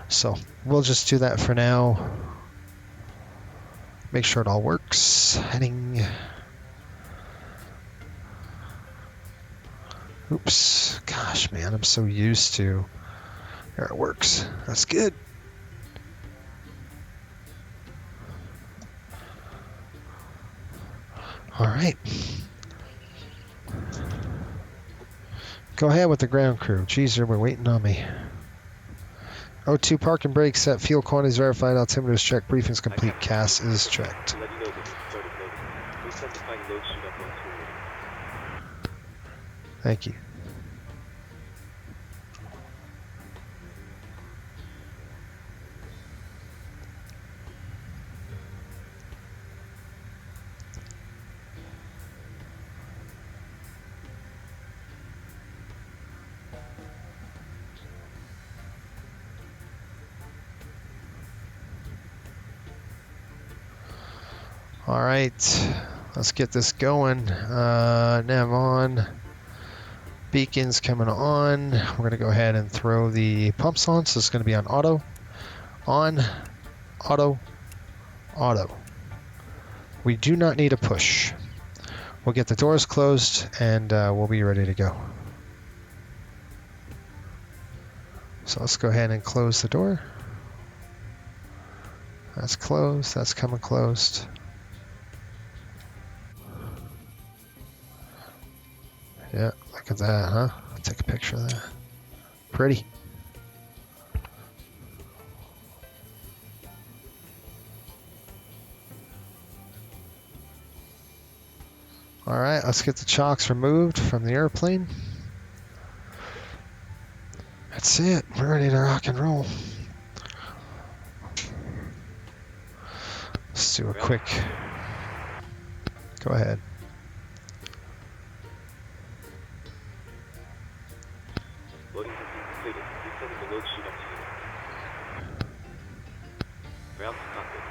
So we'll just do that for now. Make sure it all works. Heading. Oops. Gosh, man, I'm so used to. There it works. That's good. All right. Go ahead with the ground crew. Jeez, they're waiting on me. O2 park and brake set. Fuel quantities verified. Altimeter is checked. Briefing's complete. CAS is checked. To let you know this is started loading. Please send the final load sheet up once we're ready. Thank you. All right, let's get this going. Nav on. Beacons coming on. We're going to go ahead and throw the pumps on. So it's going to be on auto, on, auto, Auto. We do not need a push. We'll get the doors closed and we'll be ready to go. So let's go ahead and close the door. That's closed. That's coming closed. Yeah, look at that, huh? I'll take a picture of that. Pretty. All right, let's get the chocks removed from the airplane. That's it. We're ready to rock and roll. Let's do a quick. Go ahead. Loading has been completed. Descend the load sheet up to you. Ground to cockpit.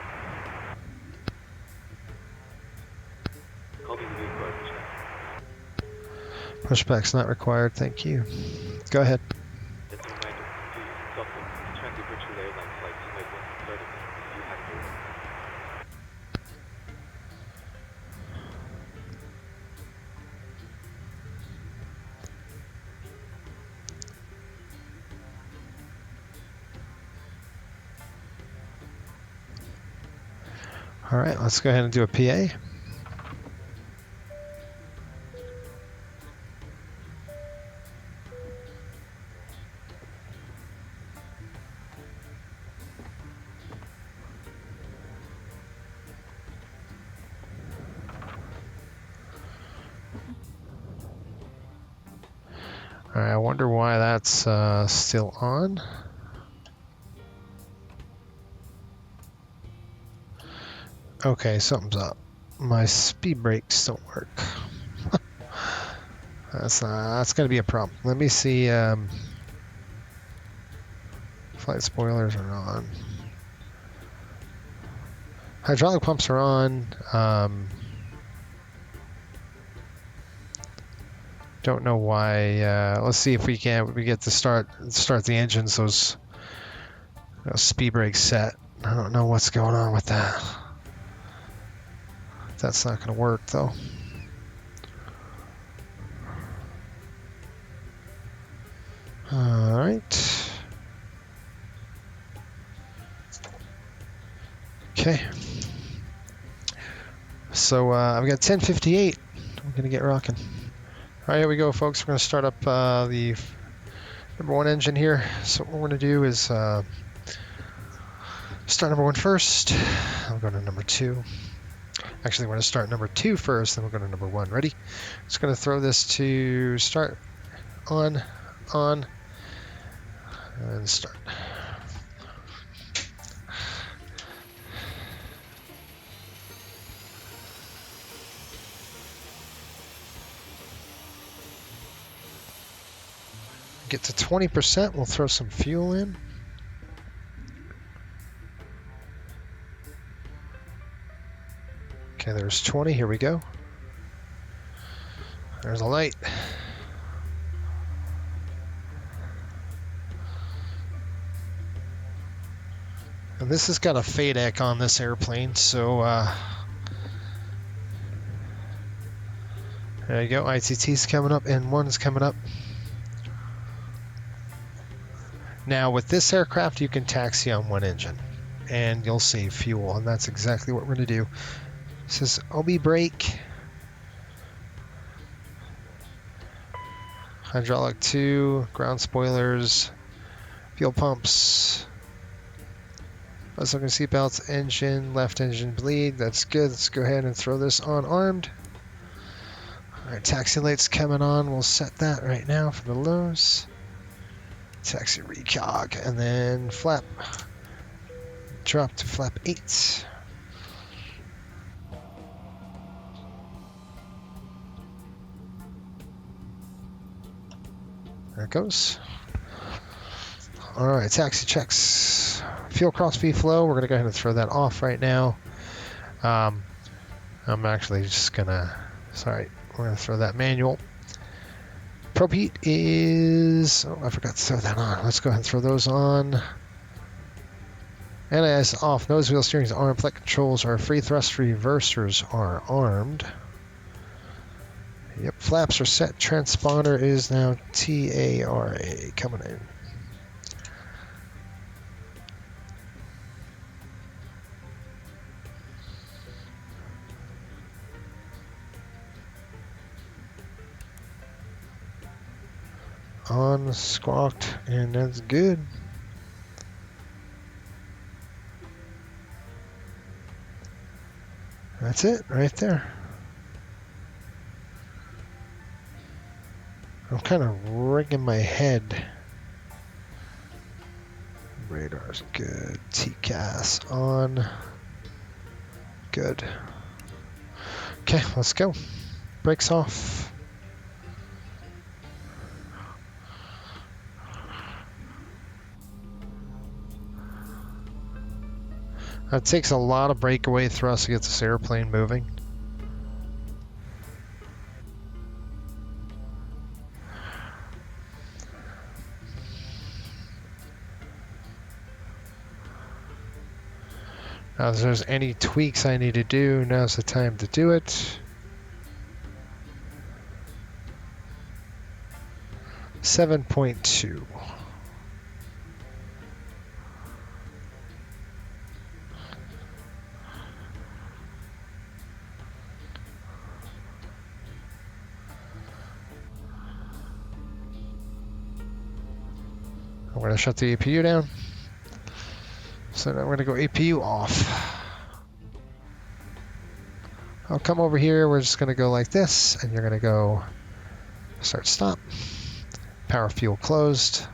Call me the required pushback. Pushback's not required, thank you. Go ahead. Just a reminder, if you're using software to track your virtual airline flights, you might want to start it if you have to. All right, let's go ahead and do a PA. All right, I wonder why that's still on. Okay, something's up. My speed brakes don't work. That's gonna be a problem. Let me see. Flight spoilers are on. Hydraulic pumps are on. Don't know why. Let's see if we get to start the engines. Those speed brakes set. I don't know what's going on with that. That's not going to work though. All right. Okay. So I've got 10:58. We're going to get rocking. All right, here we go, folks. We're going to start up the number one engine here. So what we're going to do is start number one first. I'll go to number two. Actually, we're going to start number two first, then we'll go to number one. Ready? Just going to throw this to start, on, and start. Get to 20%, we'll throw some fuel in. Okay, there's 20, here we go. There's a light. And this has got a FADEC on this airplane, so there you go, ITT's coming up, N1's coming up. Now with this aircraft, you can taxi on one engine and you'll save fuel, and that's exactly what we're going to do. This is OB brake, hydraulic 2, ground spoilers, fuel pumps, let's look at seatbelts, engine, left engine bleed, that's good. Let's go ahead and throw this on armed. Alright, taxi light's coming on, we'll set that right now for the lows. Taxi recog, and then flap, drop to flap 8. There it goes. Alright, taxi checks. Fuel cross feed flow, we're going to go ahead and throw that off right now. I'm actually just going to, sorry, we're going to throw that manual. Probe heat is, oh, I forgot to throw that on. Let's go ahead and throw those on. NIS off. Nose wheel steering is armed. Flight controls are free. Thrust reversers are armed. Yep, flaps are set. Transponder is now TARA coming in. On, squawked, and that's good. That's it right there. I'm kind of rigging my head. Radar's good. TCAS on. Good. Okay, let's go. Brakes off. It takes a lot of breakaway thrust to get this airplane moving. Now, if there's any tweaks I need to do, now's the time to do it. 7.2. I'm going to shut the APU down. So now we're going to go APU off. I'll come over here. We're just going to go like this, and you're going to go start stop. Power fuel closed.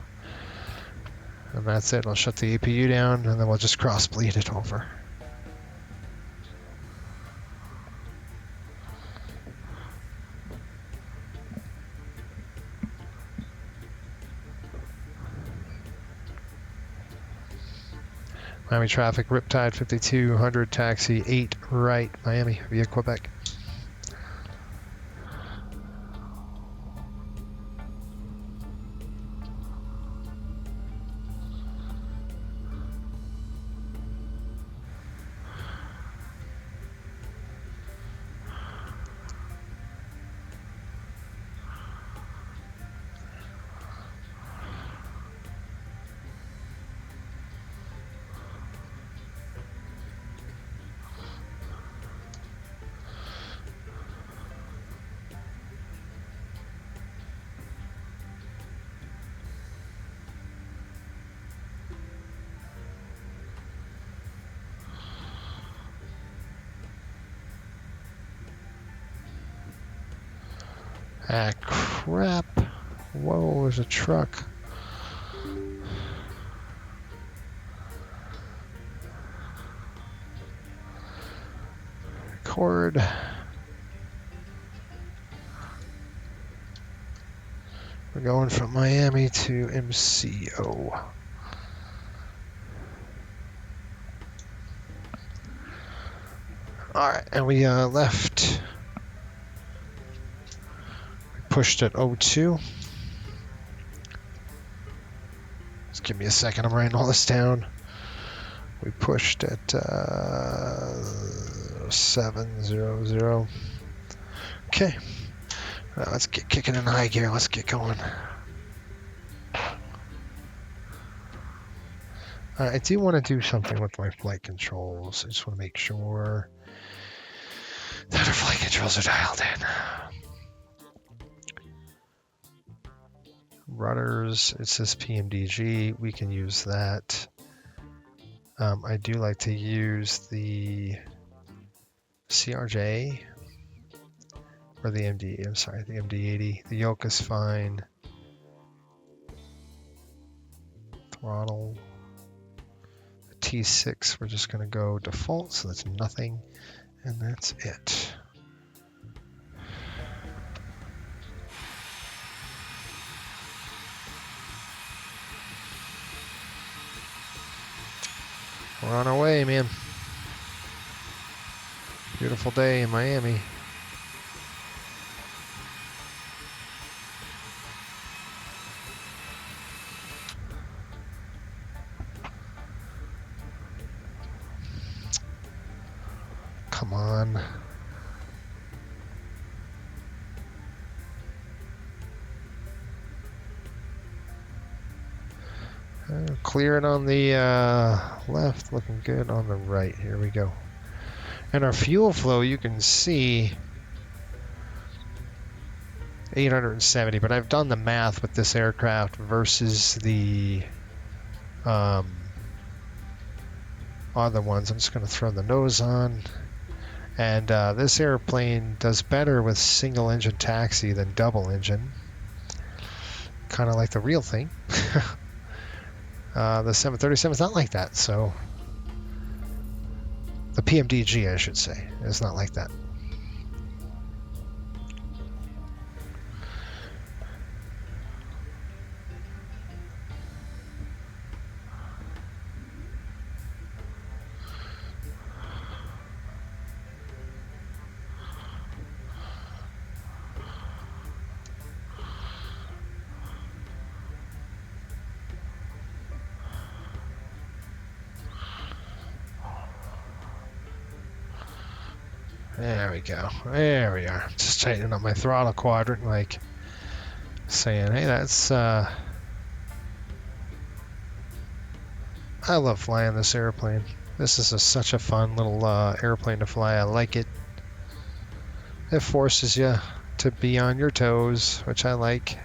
And that's it. I'll shut the APU down, and then we'll just cross bleed it over. Miami traffic, Riptide 5200, taxi 8 right, Miami via Quebec. Ah, crap. Whoa, there's a truck. Record. We're going from Miami to MCO. Alright, and we left. Pushed at 02. Just give me a second, I'm writing all this down. We pushed at 700. Okay. Let's get kicking in high gear. Let's get going. I do want to do something with my flight controls. I just want to make sure that our flight controls are dialed in. Rudders, it says PMDG. We can use that. I do like to use the CRJ or the MD. I'm sorry, the MD-80. The yoke is fine. Throttle. The T6, we're just going to go default, so that's nothing, and that's it. We're on our way, man. Beautiful day in Miami. come on. Clearing on the left, looking good on the right. Here we go. And our fuel flow, you can see 870, but I've done the math with this aircraft versus the other ones. I'm just going to throw the nose on. And this airplane does better with single engine taxi than double engine. Kind of like the real thing. The 737 is not like that, so the PMDG, I should say, is not like that. There we go. There we are. Just tightening up my throttle quadrant, like saying, hey, that's... I love flying this airplane. This is such a fun little airplane to fly. I like it. It forces you to be on your toes, which I like.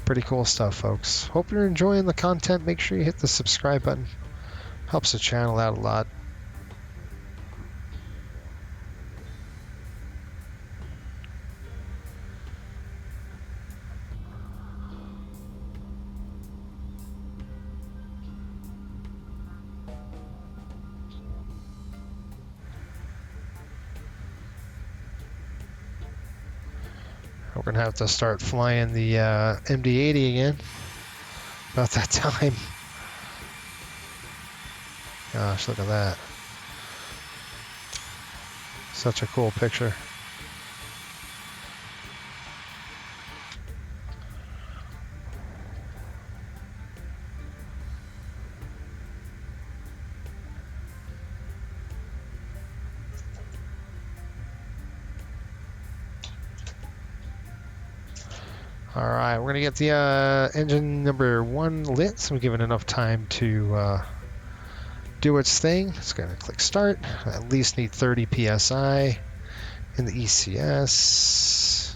Pretty cool stuff, folks. Hope you're enjoying the content. Make sure you hit the subscribe button. Helps the channel out a lot. We're going to have to start flying the MD-80 again. About that time. Gosh, look at that. Such a cool picture. All right, we're going to get the engine number 1 lit, so we're given enough time to do its thing. It's going to click start. I at least need 30 psi in the ECS.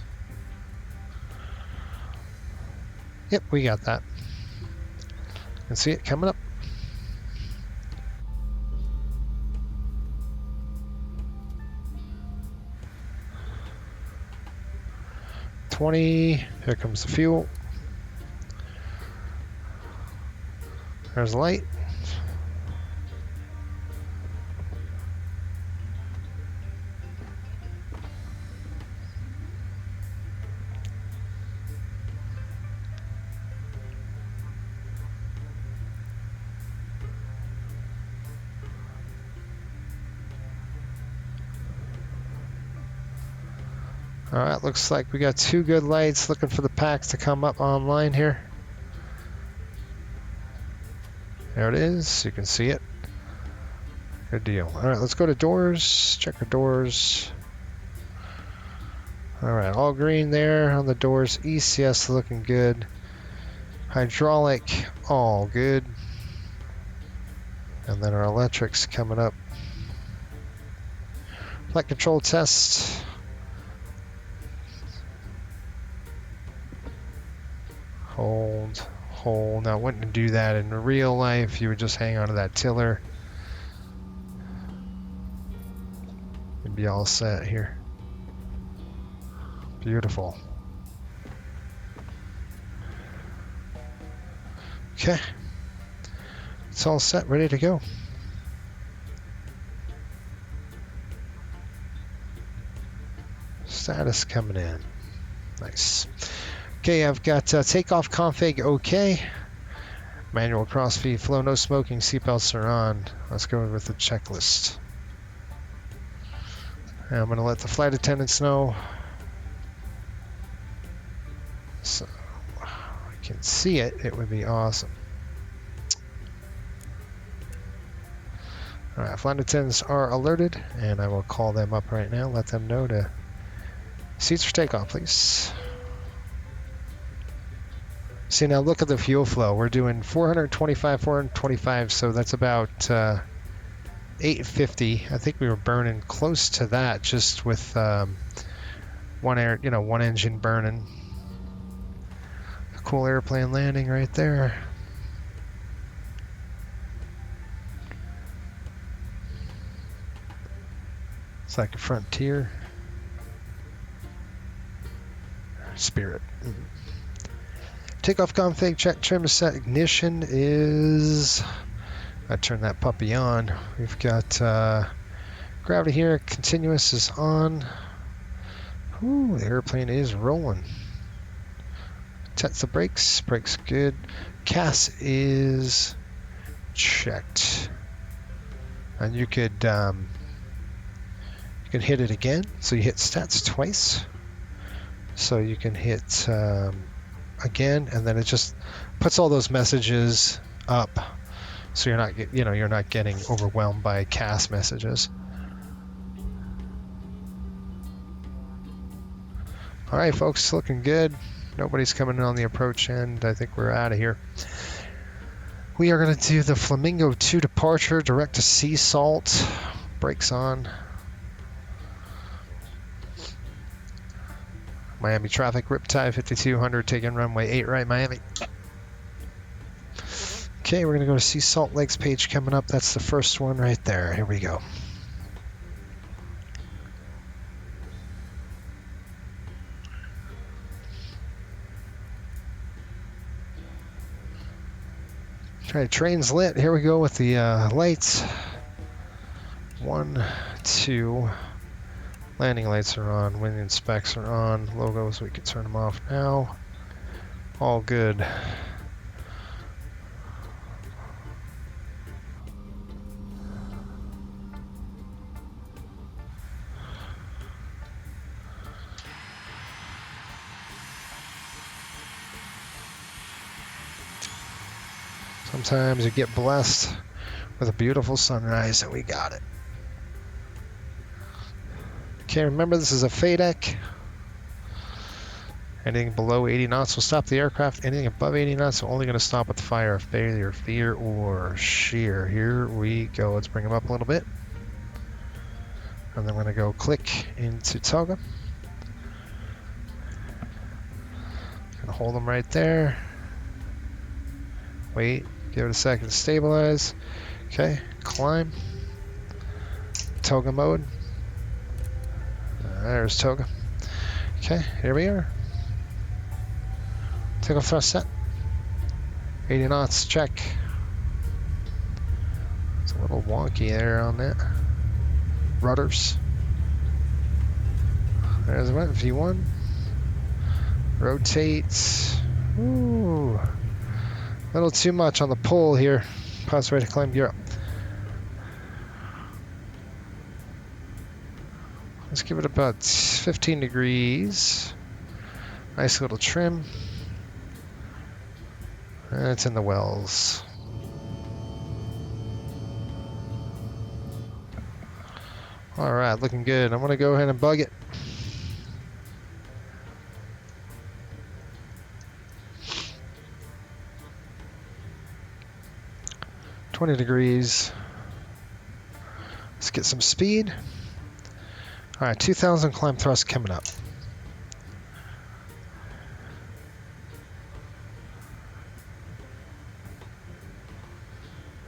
Yep, we got that. You can see it coming up. Here comes the fuel. There's the light. All right, looks like we got 2 good lights. Looking for the packs to come up online here. There it is. You can see it. Good deal. All right, let's go to doors. Check our doors. All right, all green there on the doors. ECS looking good. Hydraulic, all good. And then our electrics coming up. Flight control test. Hold. Now, wouldn't do that in real life. You would just hang on to that tiller. And be all set here. Beautiful. Okay. It's all set, ready to go. Status coming in. Nice. Okay, I've got takeoff config okay. Manual crossfeed flow, no smoking, seatbelts are on. Let's go with the checklist. And I'm going to let the flight attendants know. So I can see it, it would be awesome. All right, flight attendants are alerted, and I will call them up right now. Let them know to seats for takeoff, please. See, now look at the fuel flow. We're doing 425, so that's about 850. I think we were burning close to that just with one engine burning. A cool airplane landing right there. It's like a Frontier. Spirit. Takeoff config, check trim set, ignition is... I turn that puppy on. We've got gravity here, continuous is on. Ooh, the airplane is rolling. Test the brakes, brakes good. CAS is checked. And you could hit it again. So you hit stats twice. So you can hit again, and then it just puts all those messages up. So you're not getting overwhelmed by CAS messages. All right, folks, looking good. Nobody's coming in on the approach end. I think we're out of here. We are going to do the Flamingo 2 departure, direct to sea salt. Brakes on. Miami traffic, Riptide 5200, taking runway 8 right, Miami. Okay, we're going to go to Sea Salt Lakes page coming up. That's the first one right there. Here we go. All right, train's lit. Here we go with the lights. 1, 2. Landing lights are on. Wind and specs are on. Logos, we can turn them off now. All good. Sometimes you get blessed with a beautiful sunrise, and we got it. Okay, remember this is a FADEC. Anything below 80 knots will stop the aircraft. Anything above 80 knots are only going to stop with fire, failure, fear, or shear. Here we go. Let's bring them up a little bit. And then we're going to go click into Toga. Going to hold them right there. Wait. Give it a second to stabilize. Okay, climb. Toga mode. There's Toga. Okay, here we are. Takeoff thrust set. 80 knots, check. It's a little wonky there on that. Rudders. There's one, V1. Rotate. Ooh. A little too much on the pull here. Pass way to climb gear up. Let's give it about 15 degrees. Nice little trim. And it's in the wells. All right, looking good. I'm gonna go ahead and bug it. $20 degrees. Let's get some speed. All right, 2,000 climb thrust coming up.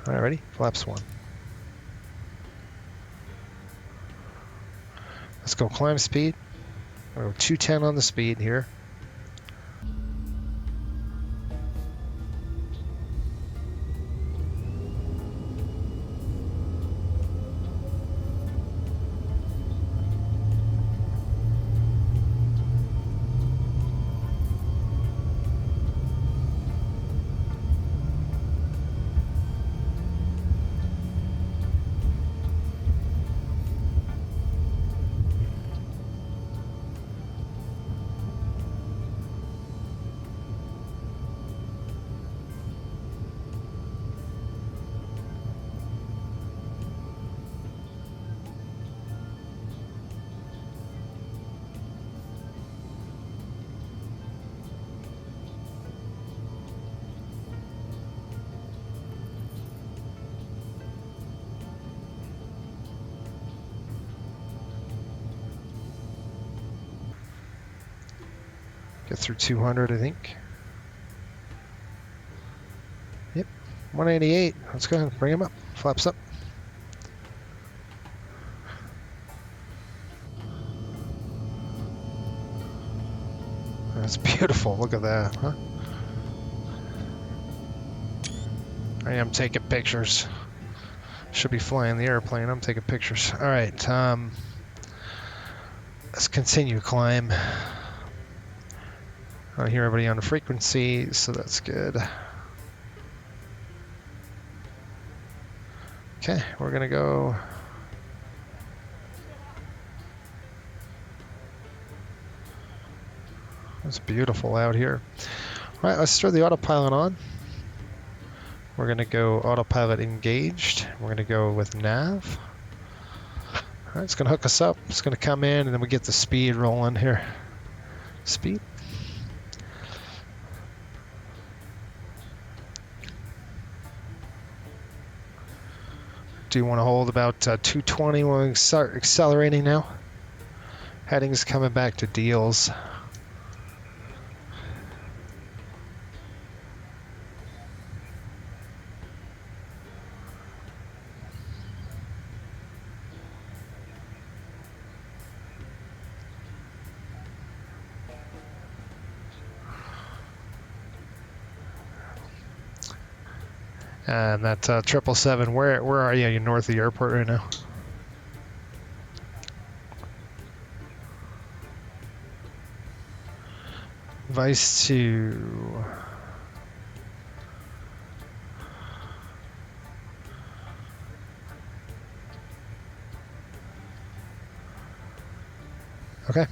All right, ready? Flaps 1. Let's go climb speed. We're 210 on the speed here. Get through 200, I think. Yep, 188. Let's go ahead and bring him up. Flaps up. That's beautiful. Look at that, huh? I am taking pictures. Should be flying the airplane. I'm taking pictures. All right. Let's continue climb. I hear everybody on the frequency, so that's good. Okay, we're gonna go. It's beautiful out here. All right, let's throw the autopilot on. We're going to go autopilot engaged. We're going to go with nav. All right, it's going to hook us up. It's going to come in, and then we get the speed rolling here. Speed. Do you want to hold about 220 when we start accelerating now? Heading's coming back to deals. And that 777, where are you? You're north of the airport right now? Vice to... Okay.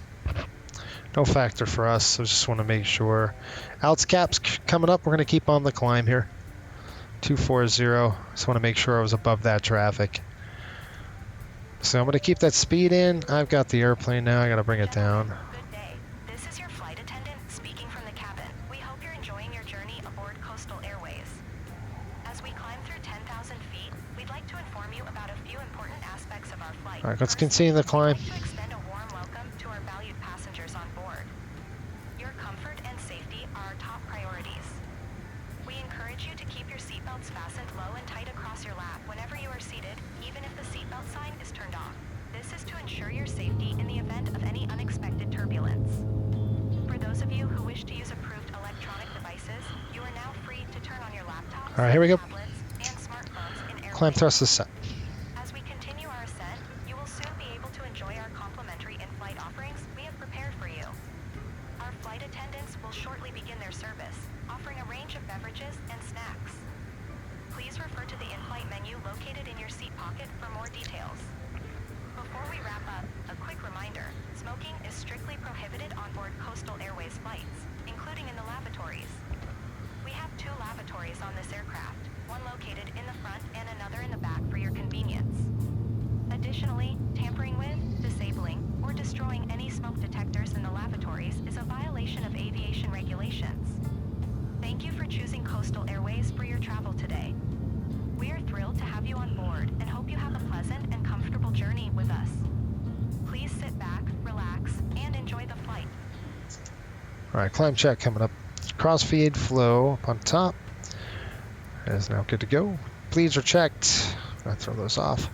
No factor for us, so just want to make sure. Alts caps coming up. We're going to keep on the climb here. 240. Just want to make sure I was above that traffic. So I'm going to keep that speed in. I've got the airplane now. I got to bring it down. Good day. This is your flight attendant speaking from the cabin. We hope you're enjoying your journey aboard Coastal Airways. As we climb through 10,000 feet, we'd like to inform you about a few important aspects of our flight. All right, let's continue the climb. We'd like to extend a warm welcome to our valued passengers on board. Your comfort and safety are our top priorities. We encourage you to keep your seatbelts fastened low and tight across your lap whenever you are seated, even if the seatbelt sign is turned off. This is to ensure your safety in the event of any unexpected turbulence. For those of you who wish to use approved electronic devices, you are now free to turn on your laptops, All right, here we go. tablets, and smartphones in Airways. Climb thrust is set. As we continue our ascent, you will soon be able to enjoy our complimentary in-flight offerings we have prepared for you. Our flight attendants will shortly begin their service, offering a range of beverages and snacks. Please refer to the in-flight menu located in your seat pocket for more details. Before we wrap up, a quick reminder, smoking is strictly prohibited on board Coastal Airways flights, including in the lavatories. We have 2 lavatories on this aircraft, one located in the front and another in the back for your convenience. Additionally, tampering with, disabling, or destroying any smoke detectors in the lavatories is a violation of aviation regulations. Thank you for choosing Coastal Airways for your travel today. We are thrilled to have you on board and hope you have a pleasant and comfortable journey with us. Please sit back, relax, and enjoy the flight. All right, climb check coming up. Crossfeed flow up on top. That is now good to go. Bleeds are checked. I'm going to throw those off.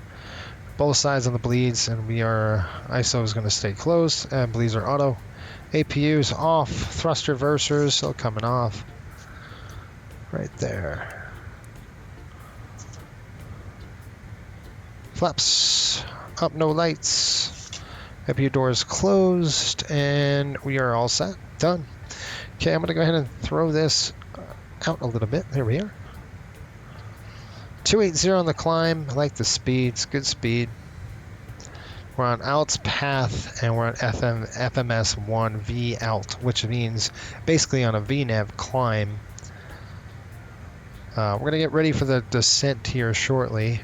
Both sides on the bleeds, and we are... ISO is going to stay closed, and bleeds are auto. APU's off. Thrust reversers still coming off. Right there. Flaps up, no lights. APU doors closed, and we are all set. Done. Okay, I'm going to go ahead and throw this out a little bit. There we are. 280 on the climb. I like the speed. It's good speed. We're on Alt's path, and we're on FMS 1 V Alt, which means basically on a VNAV climb. We're going to get ready for the descent here shortly.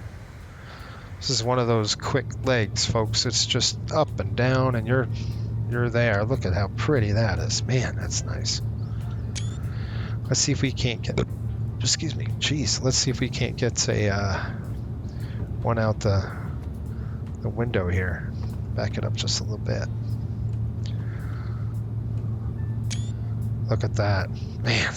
This is one of those quick legs, folks. It's just up and down, and you're there. Look at how pretty that is. Man, that's nice. Let's see if we can't get... Excuse me. Jeez. Let's see if we can't get a one out the window here. Back it up just a little bit. Look at that. Man.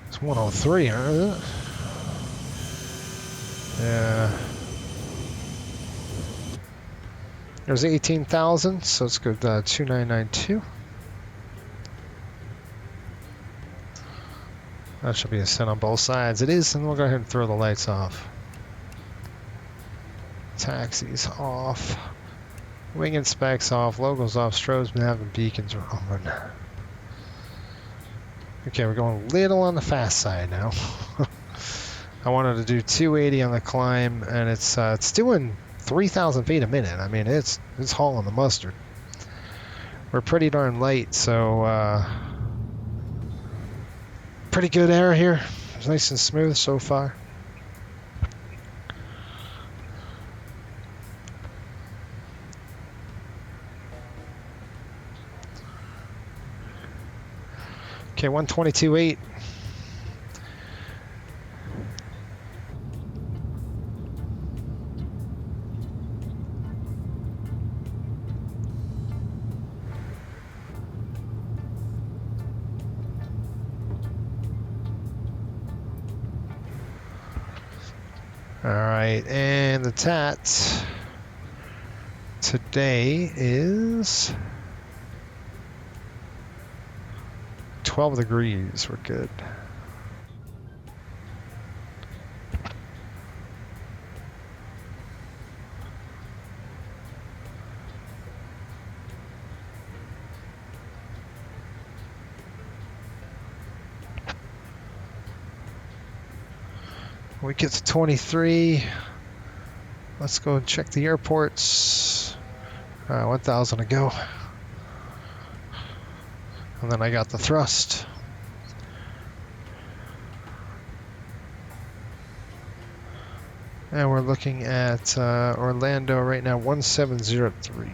It's 103, huh? Yeah. There's 18,000, so let's go to 2992. That should be a set on both sides. It is, and we'll go ahead and throw the lights off. Taxis off. Wing and specs off. Logos off. Strobes, nav, and beacons are on. Okay, we're going a little on the fast side now. I wanted to do 280 on the climb, and it's doing 3,000 feet a minute. I mean, it's hauling the mustard. We're pretty darn light, so pretty good air here. It's nice and smooth so far. Okay, 122.8. All right, and the TAT today is 12 degrees. We're good. We get to 23. Let's go and check the airports. 1,000 to go. And then I got the thrust. And we're looking at Orlando right now, 1703.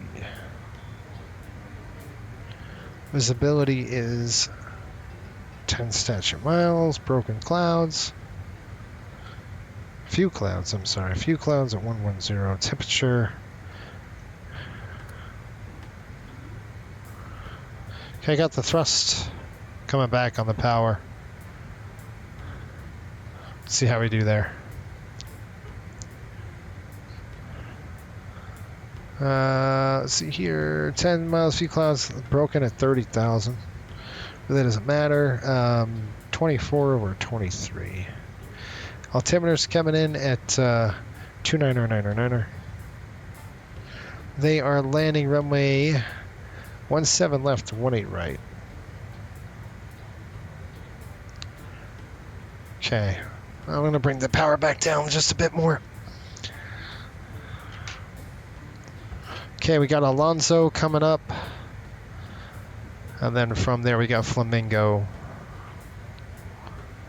Visibility is 10 statute miles, broken clouds. Few clouds, I'm sorry. Few clouds at 110. Temperature. Okay, I got the thrust coming back on the power. Let's see how we do there. Let's see here. 10 miles, few clouds, broken at 30,000. But that doesn't matter. 24 over 23. Altimeter's coming in at 29090. They are landing runway 17 left, 18 right. Okay, I'm going to bring the power back down just a bit more. Okay, we got Alonso coming up. And then from there we got Flamingo.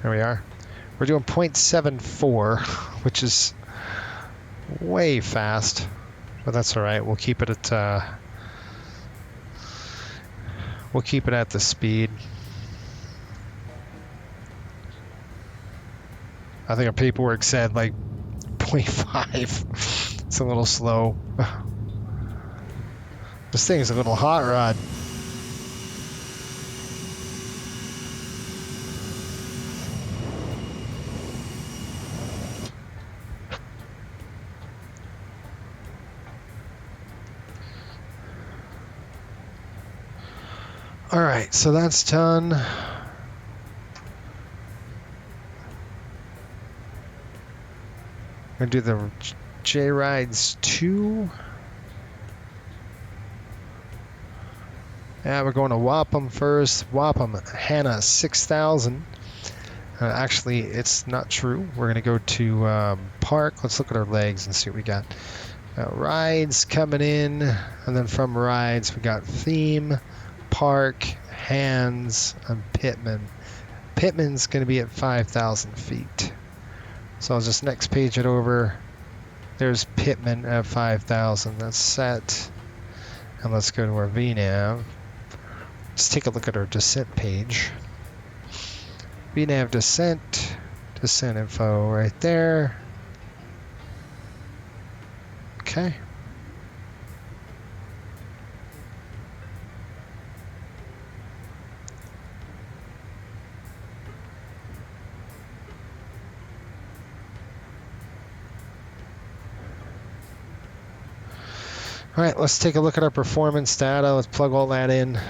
There we are. We're doing 0.74, which is way fast, but that's all right. We'll keep it at the speed. I think our paperwork said like 0.5. It's a little slow. This thing is a little hot rod. All right, so that's done. I'm gonna do the J-Rides 2. Yeah, we're going to Wapham first. Wapham, Hannah, 6,000. Actually, it's not true. We're gonna go to Park. Let's look at our legs and see what we got. Rides coming in, and then from Rides we got Theme, Park, Hands, and Pittman. Pittman's going to be at 5,000 feet. So I'll just next page it over. There's Pittman at 5,000. That's set. And let's go to our VNAV. Let's take a look at our descent page. VNAV descent. Descent info right there. Okay. All right, let's take a look at our performance data. Let's plug all that in.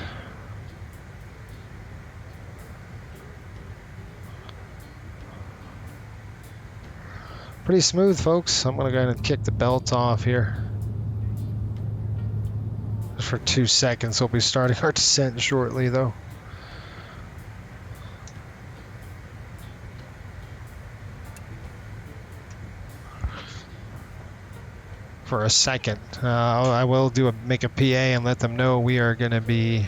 Pretty smooth, folks. I'm going to go ahead and kick the belt off here. Just for 2 seconds. We'll be starting our descent shortly, though. For a second. I will make a PA and let them know we are going to be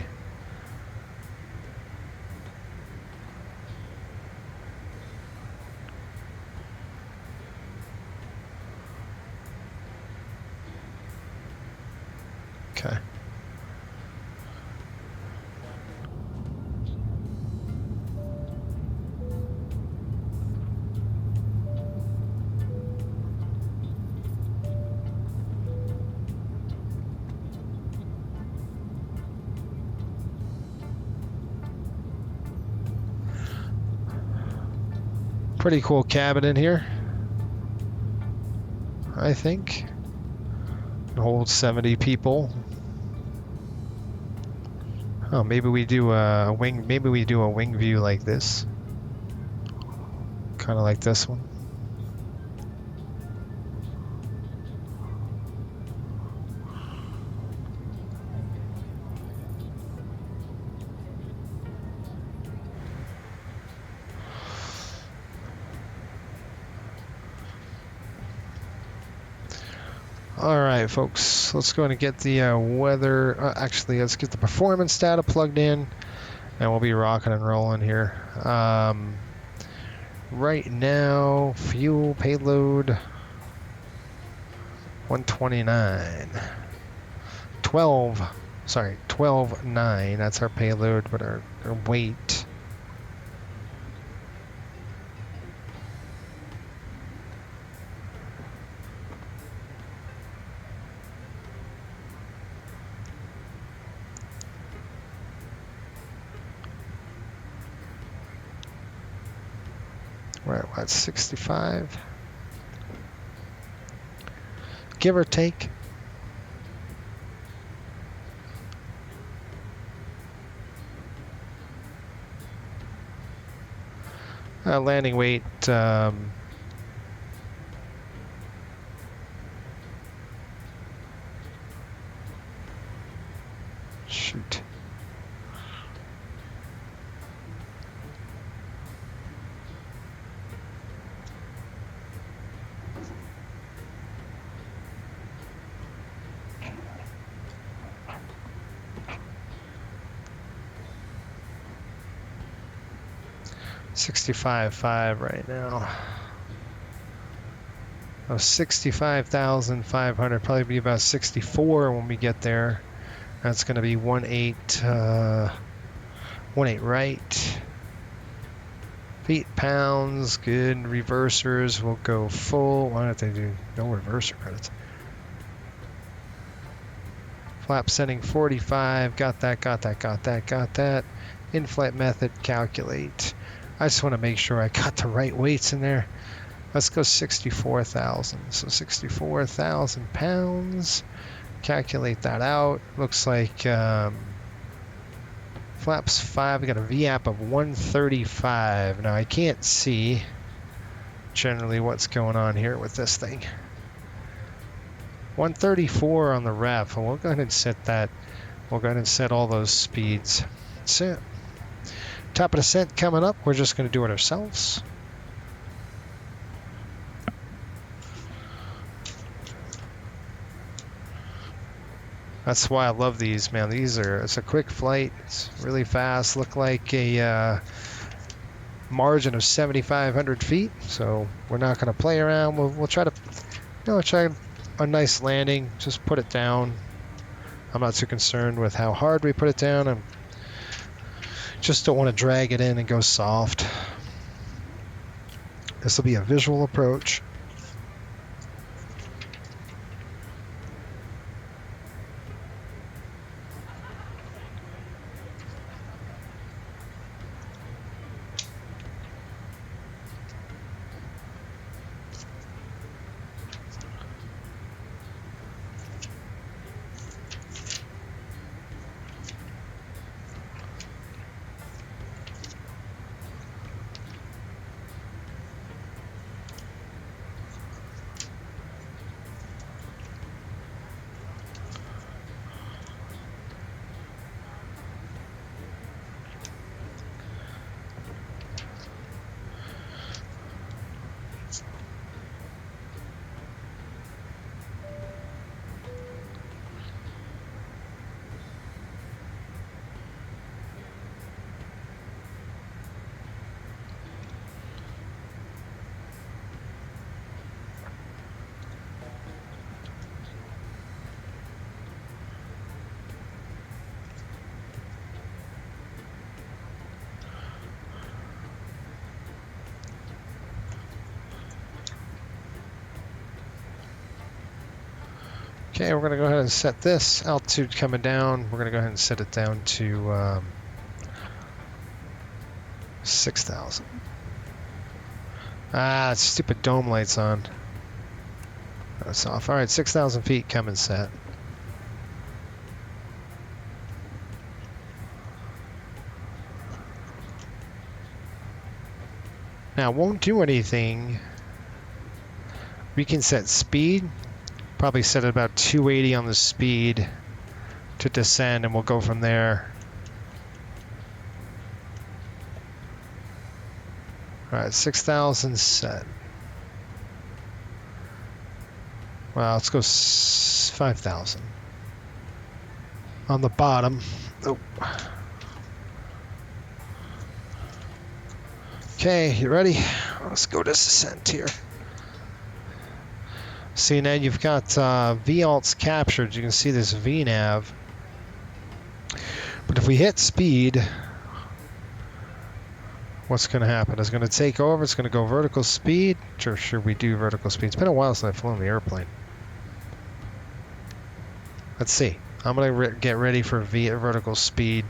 okay. Pretty cool cabin in here, I think. It holds 70 people. Oh, maybe we do a wing. Maybe we do a wing view like this, kind of like this one. All right, folks, let's go and get the weather. Actually, let's get the performance data plugged in, and we'll be rocking and rolling here. Right now, fuel payload 129. 12.9. That's our payload, but our weight. We're at what, 65? Give or take. Landing weight, shoot. $65,500 right now. Oh, 65,500. Probably be about 64 when we get there. That's going to be 18 right. Feet, pounds, good. Reversers will go full. Why don't they do no reverser credits? Flap setting 45. Got that. In-flight method, calculate. I just want to make sure I got the right weights in there. Let's go 64,000. So 64,000 pounds. Calculate that out. Looks like flaps 5. We got a VAP of 135. Now I can't see generally what's going on here with this thing. 134 on the ref. We'll go ahead and set that. We'll go ahead and set all those speeds. That's it. Top of descent coming up. We're just going to do it ourselves. That's why I love these, man. It's a quick flight. It's really fast. Look like a margin of 7,500 feet, so we're not going to play around. We'll try to, try a nice landing. Just put it down. I'm not too concerned with how hard we put it down. I just don't want to drag it in and go soft. This will be a visual approach. Okay, we're going to go ahead and set this altitude coming down. We're going to go ahead and set it down to 6,000. Ah, stupid dome lights on. That's off. All right, 6,000 feet coming set. Now, won't do anything. We can set speed. Probably set at about 280 on the speed to descend, and we'll go from there. All right, 6,000 set. Well, let's go 5,000 on the bottom. Oh. Okay, you ready? Let's go to descent here. See, now you've got VALTs captured. You can see this VNAV. But if we hit speed, what's going to happen? It's going to take over. It's going to go vertical speed. Sure, we do vertical speed. It's been a while since I've flown the airplane. Let's see. I'm going to get ready for vertical speed.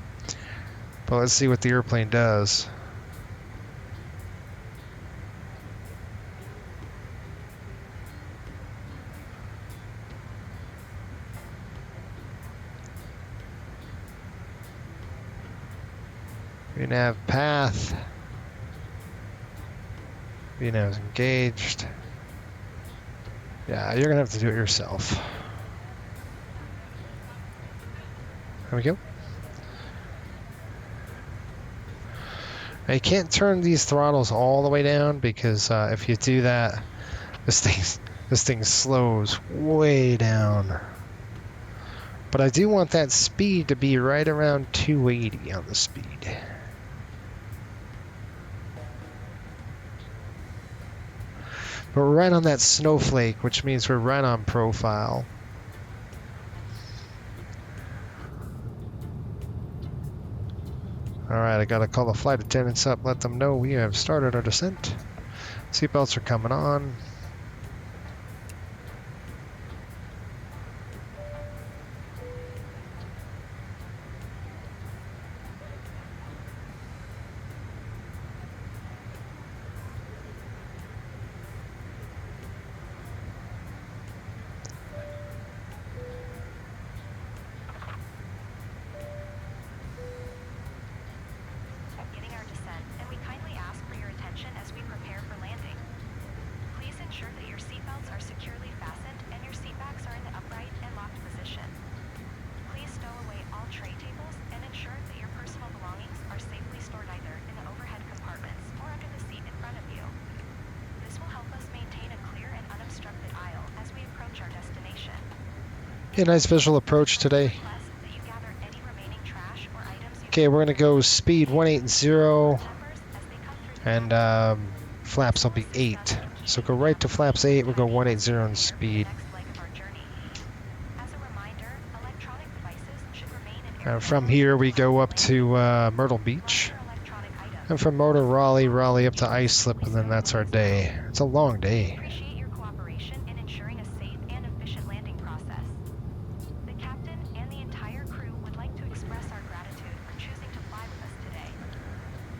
But let's see what the airplane does. VNAV path. VNAV is engaged. Yeah, you're gonna have to do it yourself. There we go. Now you can't turn these throttles all the way down because if you do that, this thing slows way down. But I do want that speed to be right around 280 on the speed. But we're right on that snowflake, which means we're right on profile. Alright, I gotta call the flight attendants up, let them know we have started our descent. Seatbelts are coming on. Yeah, nice visual approach today. Okay, we're going to go speed 180. And flaps will be 8. So go right to flaps 8. We'll go 180 on speed. From here we go up to Myrtle Beach. And from Motor Raleigh up to Islip, and then that's our day. It's a long day. Appreciate your cooperation in ensuring a safe and efficient landing process. The captain and the entire crew would like to express our gratitude for choosing to fly with us today.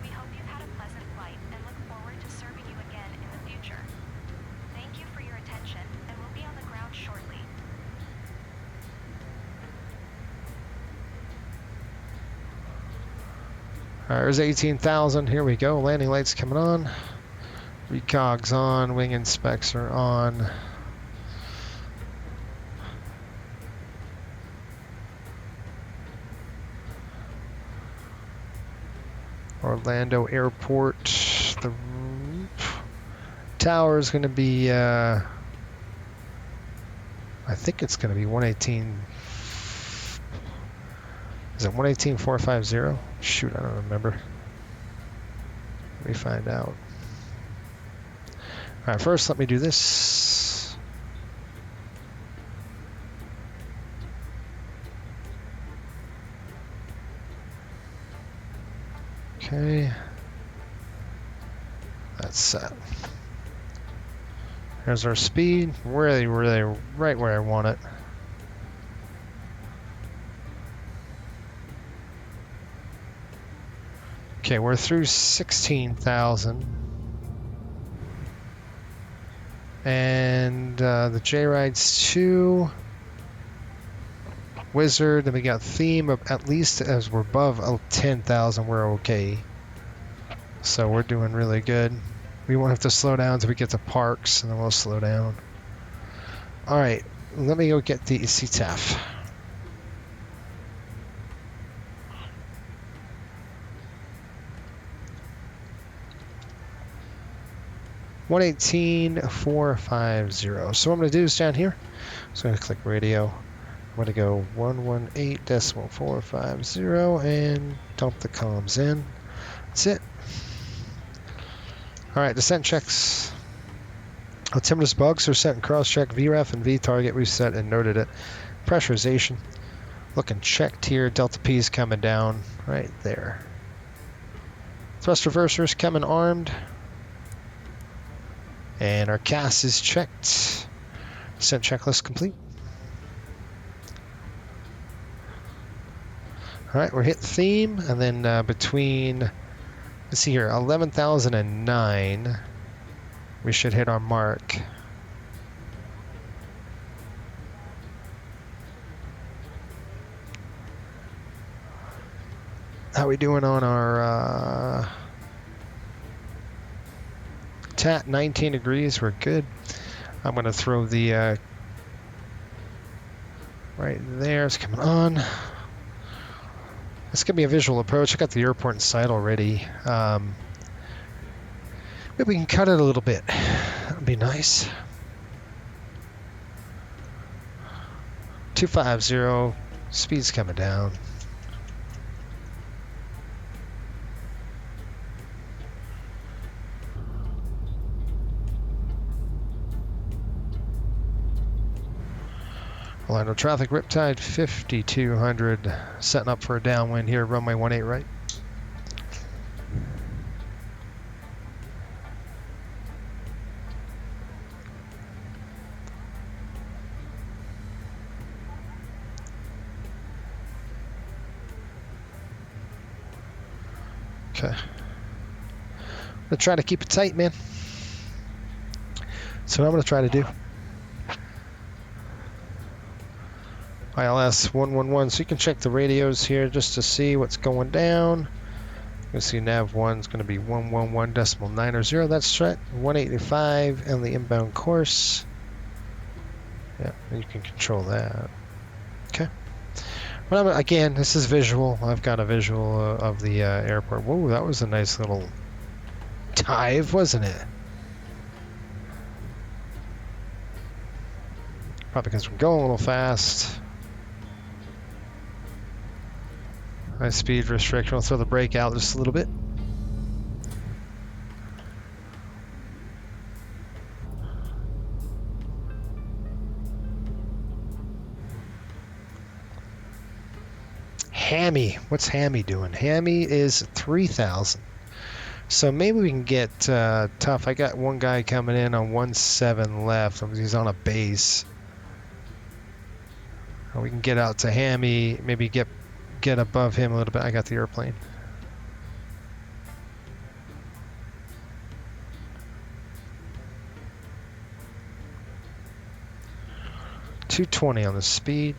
We hope you've had a pleasant flight and look forward to serving you again in the future. Thank you for your attention, and we'll be on the ground shortly. There's 18,000. Here we go. Landing lights coming on. Recogs on. Wing inspects are on. Orlando Airport. The tower is going to be, I think it's going to be 118. Is it 118,450? Shoot, I don't remember. Let me find out. All right, first let me do this. Okay. That's set. Here's our speed. Really right where I want it. Okay, we're through 16,000. And the J-Ride's 2. Wizard, and we got Theme, at least as we're above 10,000, we're okay. So we're doing really good. We won't have to slow down until we get to Parks, and then we'll slow down. Alright, let me go get the CTAF. $118,450. So what I'm going to do is down here, so I'm going to click radio. I'm going to go 118.450 and dump the comms in. That's it. All right, descent checks. Altimeter's bugs are set in cross-check. VREF and V-target we've set and noted it. Pressurization. Looking checked here. Delta P is coming down right there. Thrust reversers coming armed. And our CAS is checked. Descent checklist complete. All right, we're hit theme, and then between, let's see here, 11,009, we should hit our mark. How we doing on our TAT? 19 degrees, we're good. I'm gonna throw the right there, it's coming on. It's gonna be a visual approach. I got the airport in sight already. Maybe we can cut it a little bit. That'd be nice. 250, speed's coming down. Orlando traffic, Riptide 5200, setting up for a downwind here, runway 18 right. Okay. I'm gonna try to keep it tight, man. So what I'm gonna try to do. ILS 111, so you can check the radios here just to see what's going down. You can see nav 1 is going to be 111.900. That's set 185 and the inbound course. Yeah, you can control that. Okay. Well, again, this is visual. I've got a visual of the airport. Whoa, that was a nice little dive, wasn't it? Probably because we're going a little fast. High speed restriction. I'll throw the brake out just a little bit. Hammy. What's Hammy doing? Hammy is 3,000. So maybe we can get tough. I got one guy coming in on 17 left. He's on a base. We can get out to Hammy, maybe get above him a little bit. I got the airplane. .220 on the speed.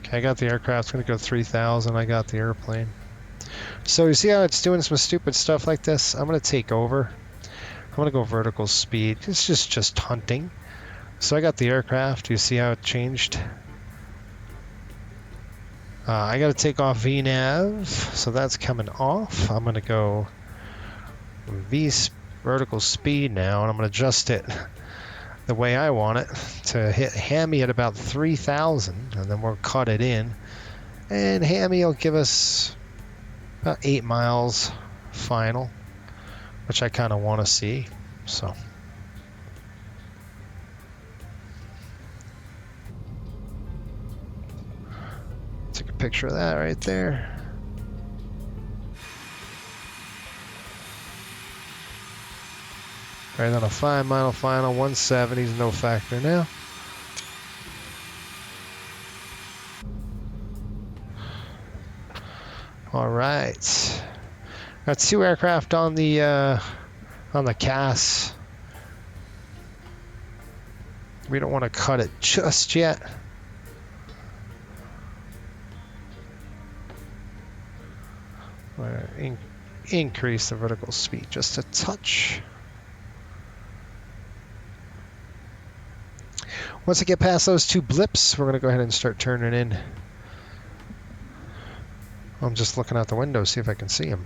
Okay, I got the aircraft. It's going to go 3,000. I got the airplane. So you see how it's doing some stupid stuff like this? I'm going to take over. I'm going to go vertical speed. It's just hunting. So I got the aircraft. You see how it changed? I got to take off VNAV. So that's coming off. I'm going to go vertical speed now, and I'm going to adjust it the way I want it to hit Hammy at about 3,000, and then we'll cut it in, and Hammy will give us about 8 miles final, which I kind of want to see. So take a picture of that right there. Right on a 5 mile final, 170 is no factor now. All right, got 2 aircraft on the CAS. We don't want to cut it just yet. Increase the vertical speed just a touch. Once I get past those 2 blips, we're going to go ahead and start turning in. I'm just looking out the window, see if I can see them.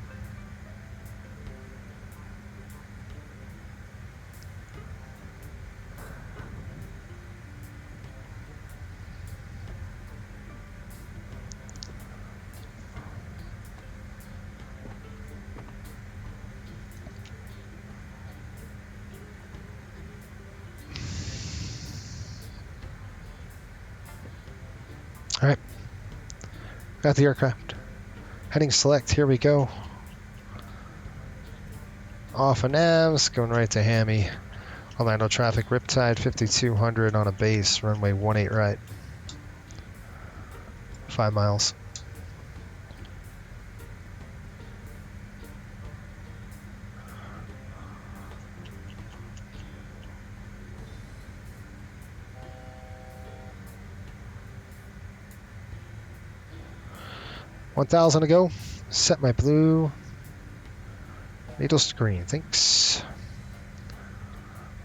All right, got the aircraft. Heading select, here we go. Off of navs, going right to Hammy. Orlando traffic, Riptide 5200 on a base, runway 18 right. 5 miles. $1,000 to go. Set my blue needle screen. Thanks.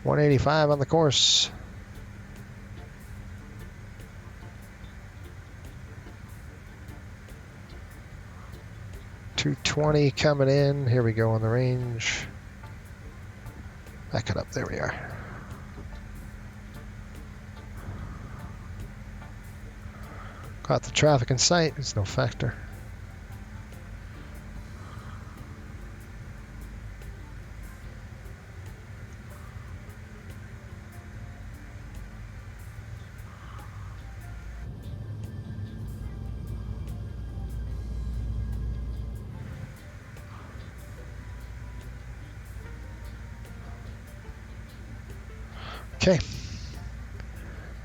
185 on the course. .220 coming in. Here we go on the range. Back it up. There we are. Got the traffic in sight. It's no factor. Okay,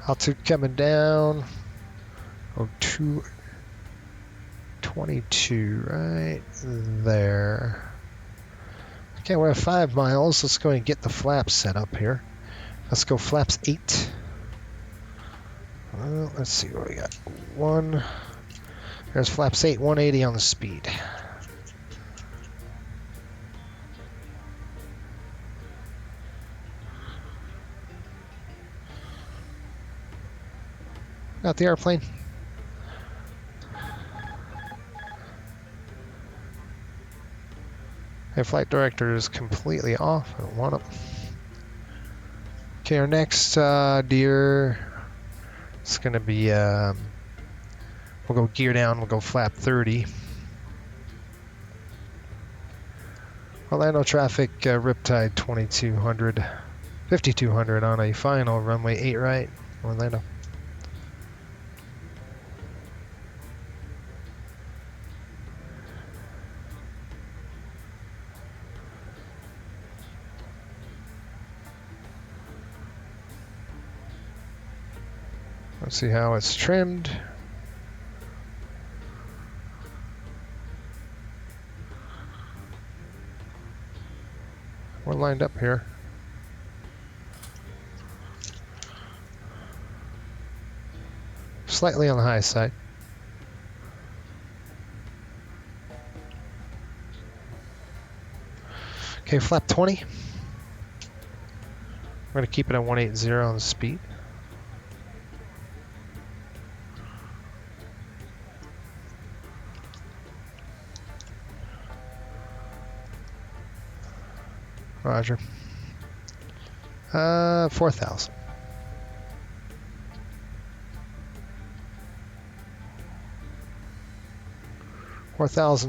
altitude coming down. Oh, 222 right there. Okay, we're at 5 miles. Let's go ahead and get the flaps set up here. Let's go flaps 8. Let's see what we got. There's flaps 8, 180 on the speed. Got the airplane. Okay, flight director is completely off. I don't want him. Okay, our next deer is going to be, we'll go gear down, we'll go flap 30. Orlando traffic, Riptide 2200, 5200 on a final runway 8 right, Orlando. Let's see how it's trimmed. We're lined up here. Slightly on the high side. Okay, flap 20. We're going to keep it at 180 on the speed. Roger. 4,000.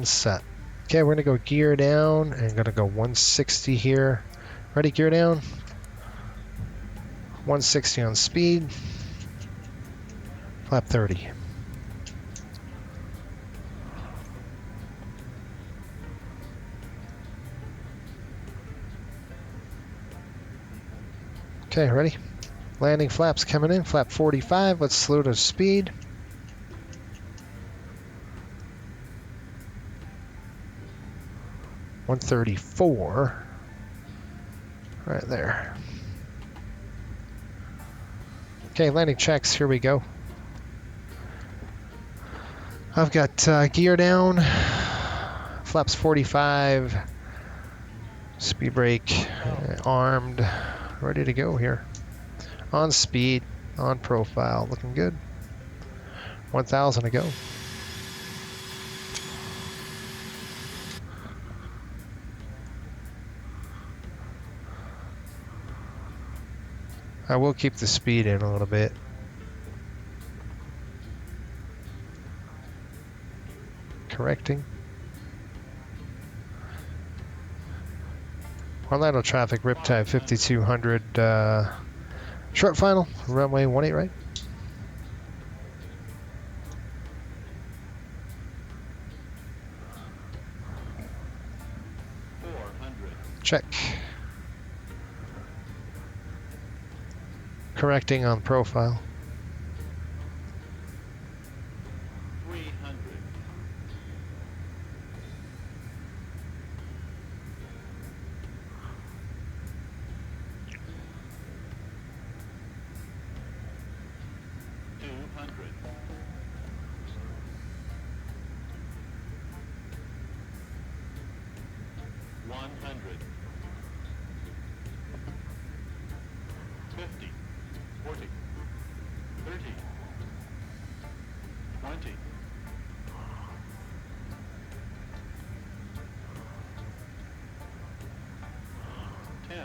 Set. Okay, we're gonna go gear down and gonna go 160 here. Ready, gear down. 160 on speed. Flap 30. Okay, ready? Landing flaps coming in. Flap 45. Let's slow to speed. $134. Right there. Okay, landing checks. Here we go. I've got gear down. Flaps 45. Speed brake armed. Ready to go here. On speed, on profile, looking good. 1,000 to go. I will keep the speed in a little bit. Correcting. Orlando traffic, Riptide 5200, short final, runway 18 right. Check. Correcting on profile. 300. 200. 100. 50. 40. 30. 20. 10.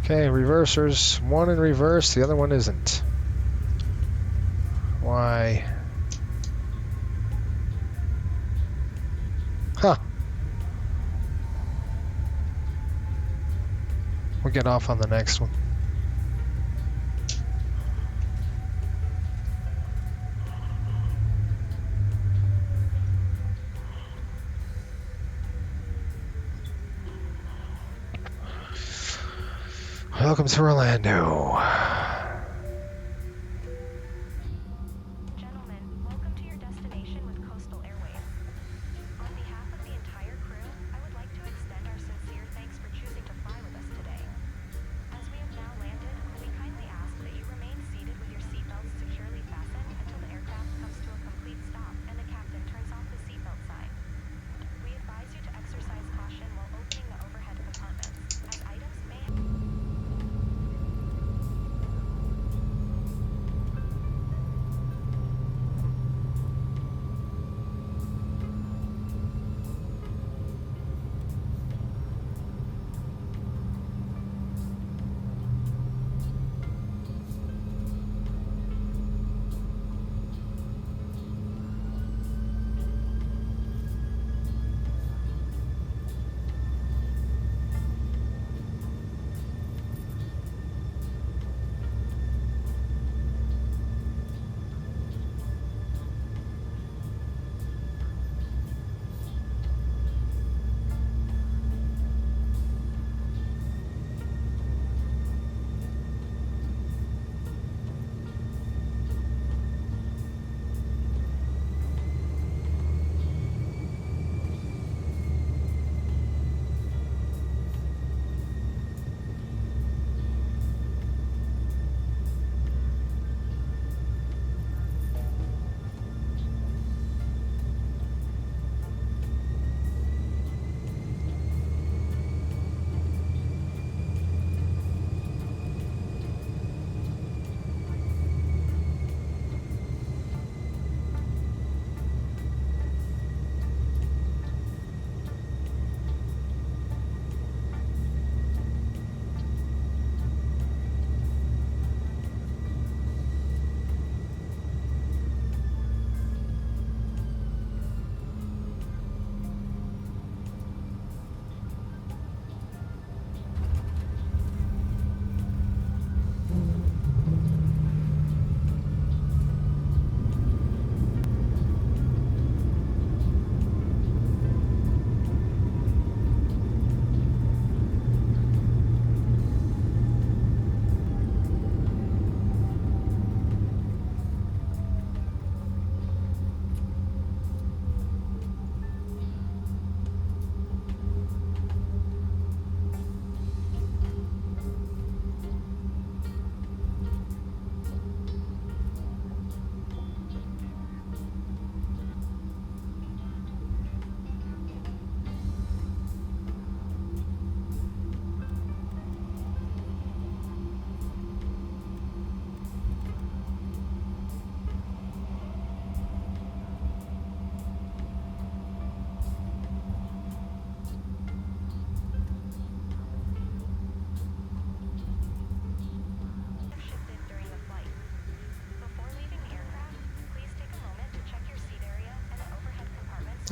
Okay, reversers. One in reverse, the other one isn't. Why? Huh. We'll get off on the next one. Welcome to Orlando. Gentlemen, welcome to your destination with Coastal Airways. On behalf of the entire crew, I would like to extend our sincere thanks for choosing to fly with us today. As we have now landed, we kindly ask that you remain seated with your seatbelts securely fastened until the aircraft comes to a complete stop and the captain turns off the seatbelt sign. We advise you to exercise caution while opening the overhead compartments, as items may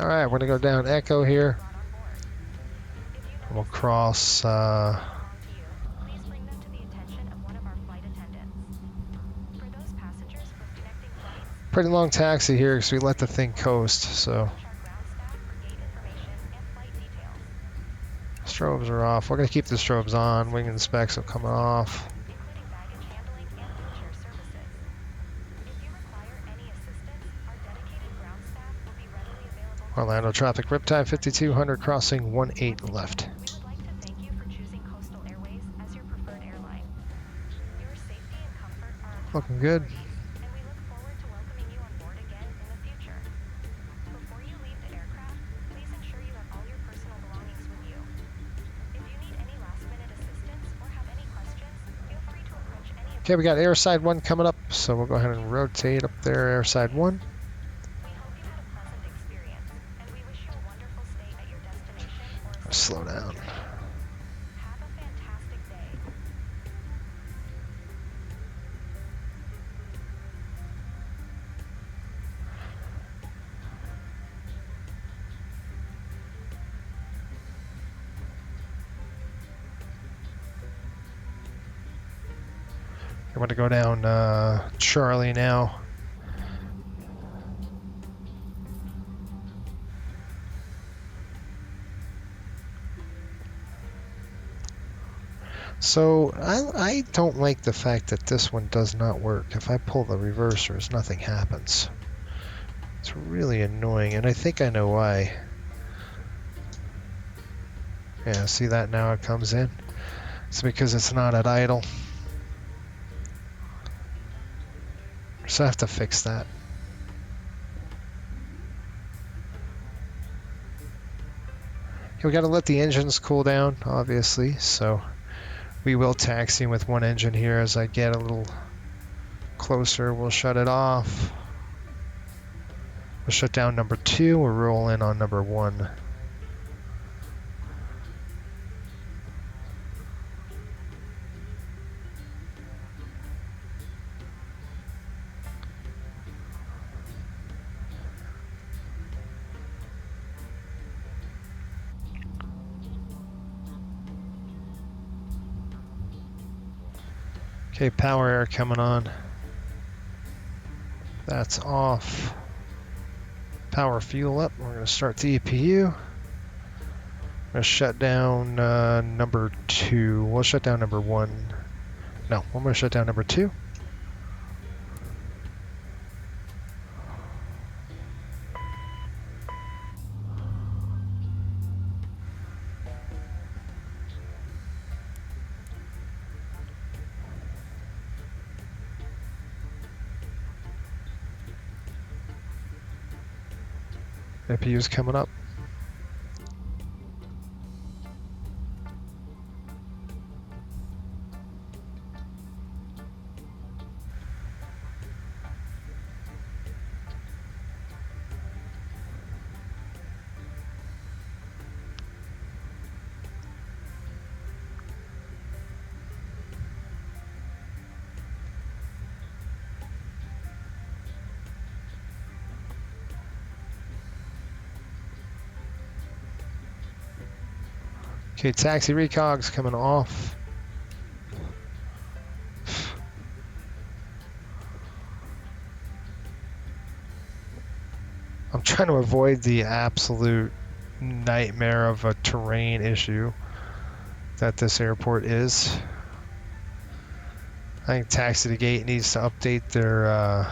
All right, we're gonna go down Echo here. brought on board. If you We'll notice cross. belong to you, please bring them to the attention of one of our flight attendants. For those passengers with connecting flights, Pretty long taxi here because we let the thing coast. So approach our ground staff for gate information and flight details, strobes are off. We're gonna keep the strobes on. Wing and specs are coming off. including baggage handling and wheelchair services. If you require any assistance, our dedicated ground staff will be readily available. Orlando traffic riptide 5200 crossing 18 left. We would like to thank you for choosing Coastal Airways as your preferred airline. Your safety and comfort are our top Looking good. priorities, and we look forward to welcoming you on board again in the future. Before you leave the aircraft, please ensure you have all your personal belongings with you. If you need any last-minute assistance or have any questions, feel free to approach any of Okay, we got airside 1 coming up, so we'll go ahead and rotate up there, airside 1. We hope you had a pleasant experience, and we wish you a wonderful stay at your destination or a Slow down. Have a fantastic day. I'm going to go down Charlie now. So I don't like the fact that this one does not work. If I pull the reversers, nothing happens. It's really annoying, and I think I know why. Yeah, see that now it comes in? It's because it's not at idle. So I have to fix that. Okay, we got to let the engines cool down, obviously, so we will taxi with one engine here. As I get a little closer, we'll shut it off. We'll shut down number 2, we'll roll in on number 1. Okay, power air coming on. That's off. Power fuel up. We're going to start the EPU. I'm going to shut down number 2. We'll shut down number 1. No, I'm going to shut down number 2. EPU's coming up. Okay, taxi recog's coming off. I'm trying to avoid the absolute nightmare of a terrain issue that this airport is. I think Taxi to Gate needs to update their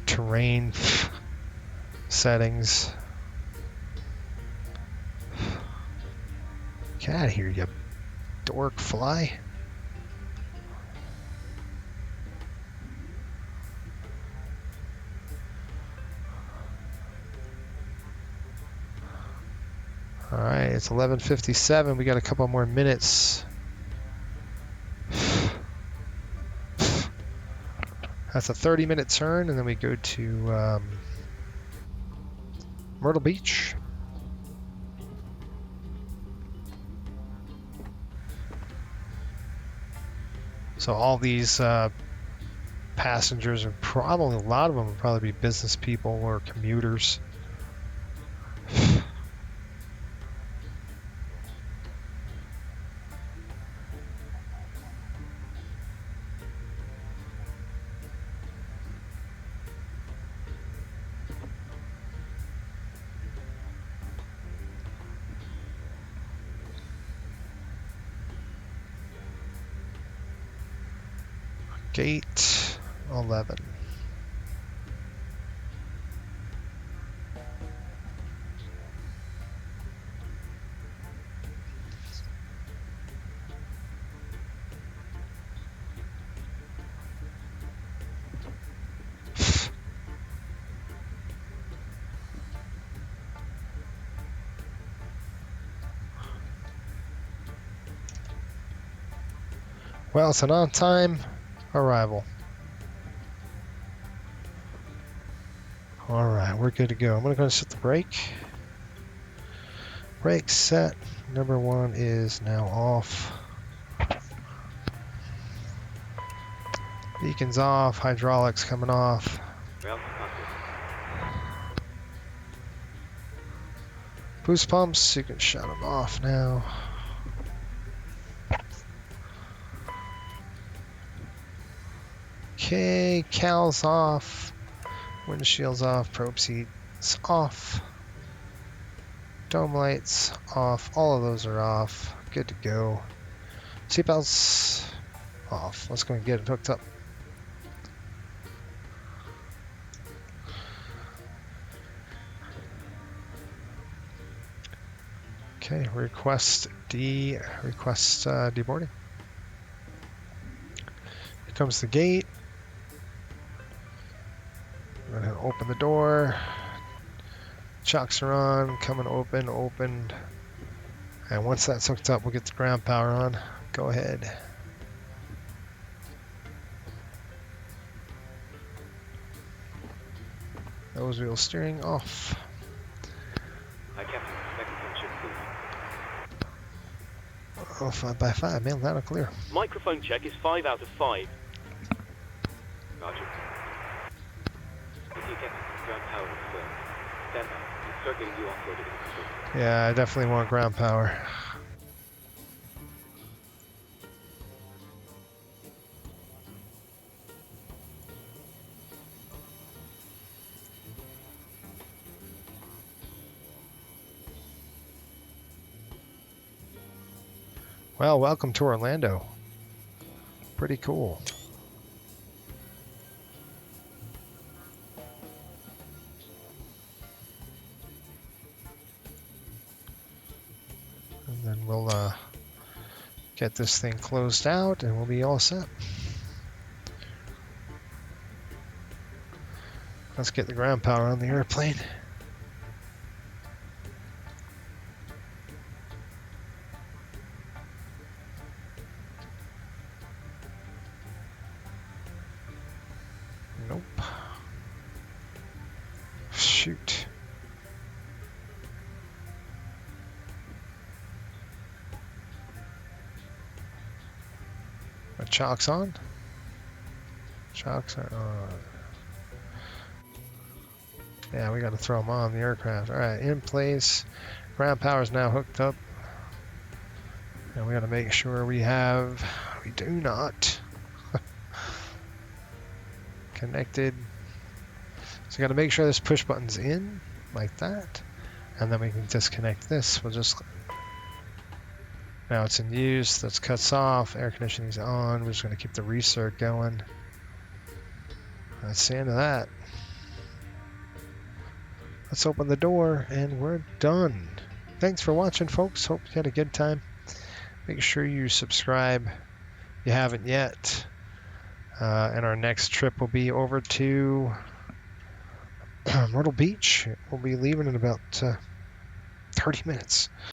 terrain settings. Get out of here, you dork fly. All right, it's 11:57. We got a couple more minutes. That's a 30-minute turn, and then we go to Myrtle Beach. So all these passengers are probably, a lot of them will probably be business people or commuters. Gate 11. Well, it's an on-time arrival. All right, we're good to go. I'm going to go set the brake. Brake set. Number 1 is now off. Beacons off. Hydraulics coming off. Ground contact. Boost pumps, you can shut them off now. Okay, cowls off. Windshields off. Probe seats off. Dome lights off. All of those are off. Good to go. Seatbelts off. Let's go and get it hooked up. Okay, request deboarding. Here comes the gate. I'm gonna open the door. Chocks are on, coming open, opened. And once that's hooked up, we'll get the ground power on. Go ahead. Nose wheel steering off. Hi, Captain. Microphone check, please. Oh, 5x5, man, that'll clear. Microphone check is 5 out of 5. Roger. Captain. Ground power is stand by. Start getting you offloaded in the control. Yeah, I definitely want ground power. Well, welcome to Orlando. Pretty cool. And then we'll get this thing closed out and we'll be all set. Let's get the ground power on the airplane. Nope. Shoot. My chocks on? Chocks are on. Yeah, we got to throw them on the aircraft. All right, in place. Ground power is now hooked up. And we got to make sure we do not. Connected. So you got to make sure this push button's in like that, and then we can disconnect this. We'll just, now it's in use. That's cuts off. Air conditioning's on. We're just going to keep the recirc going. That's the end of that. Let's open the door and we're done. Thanks for watching, folks. Hope you had a good time. Make sure you subscribe if you haven't yet. And our next trip will be over to Myrtle Beach. We'll be leaving in about 30 minutes.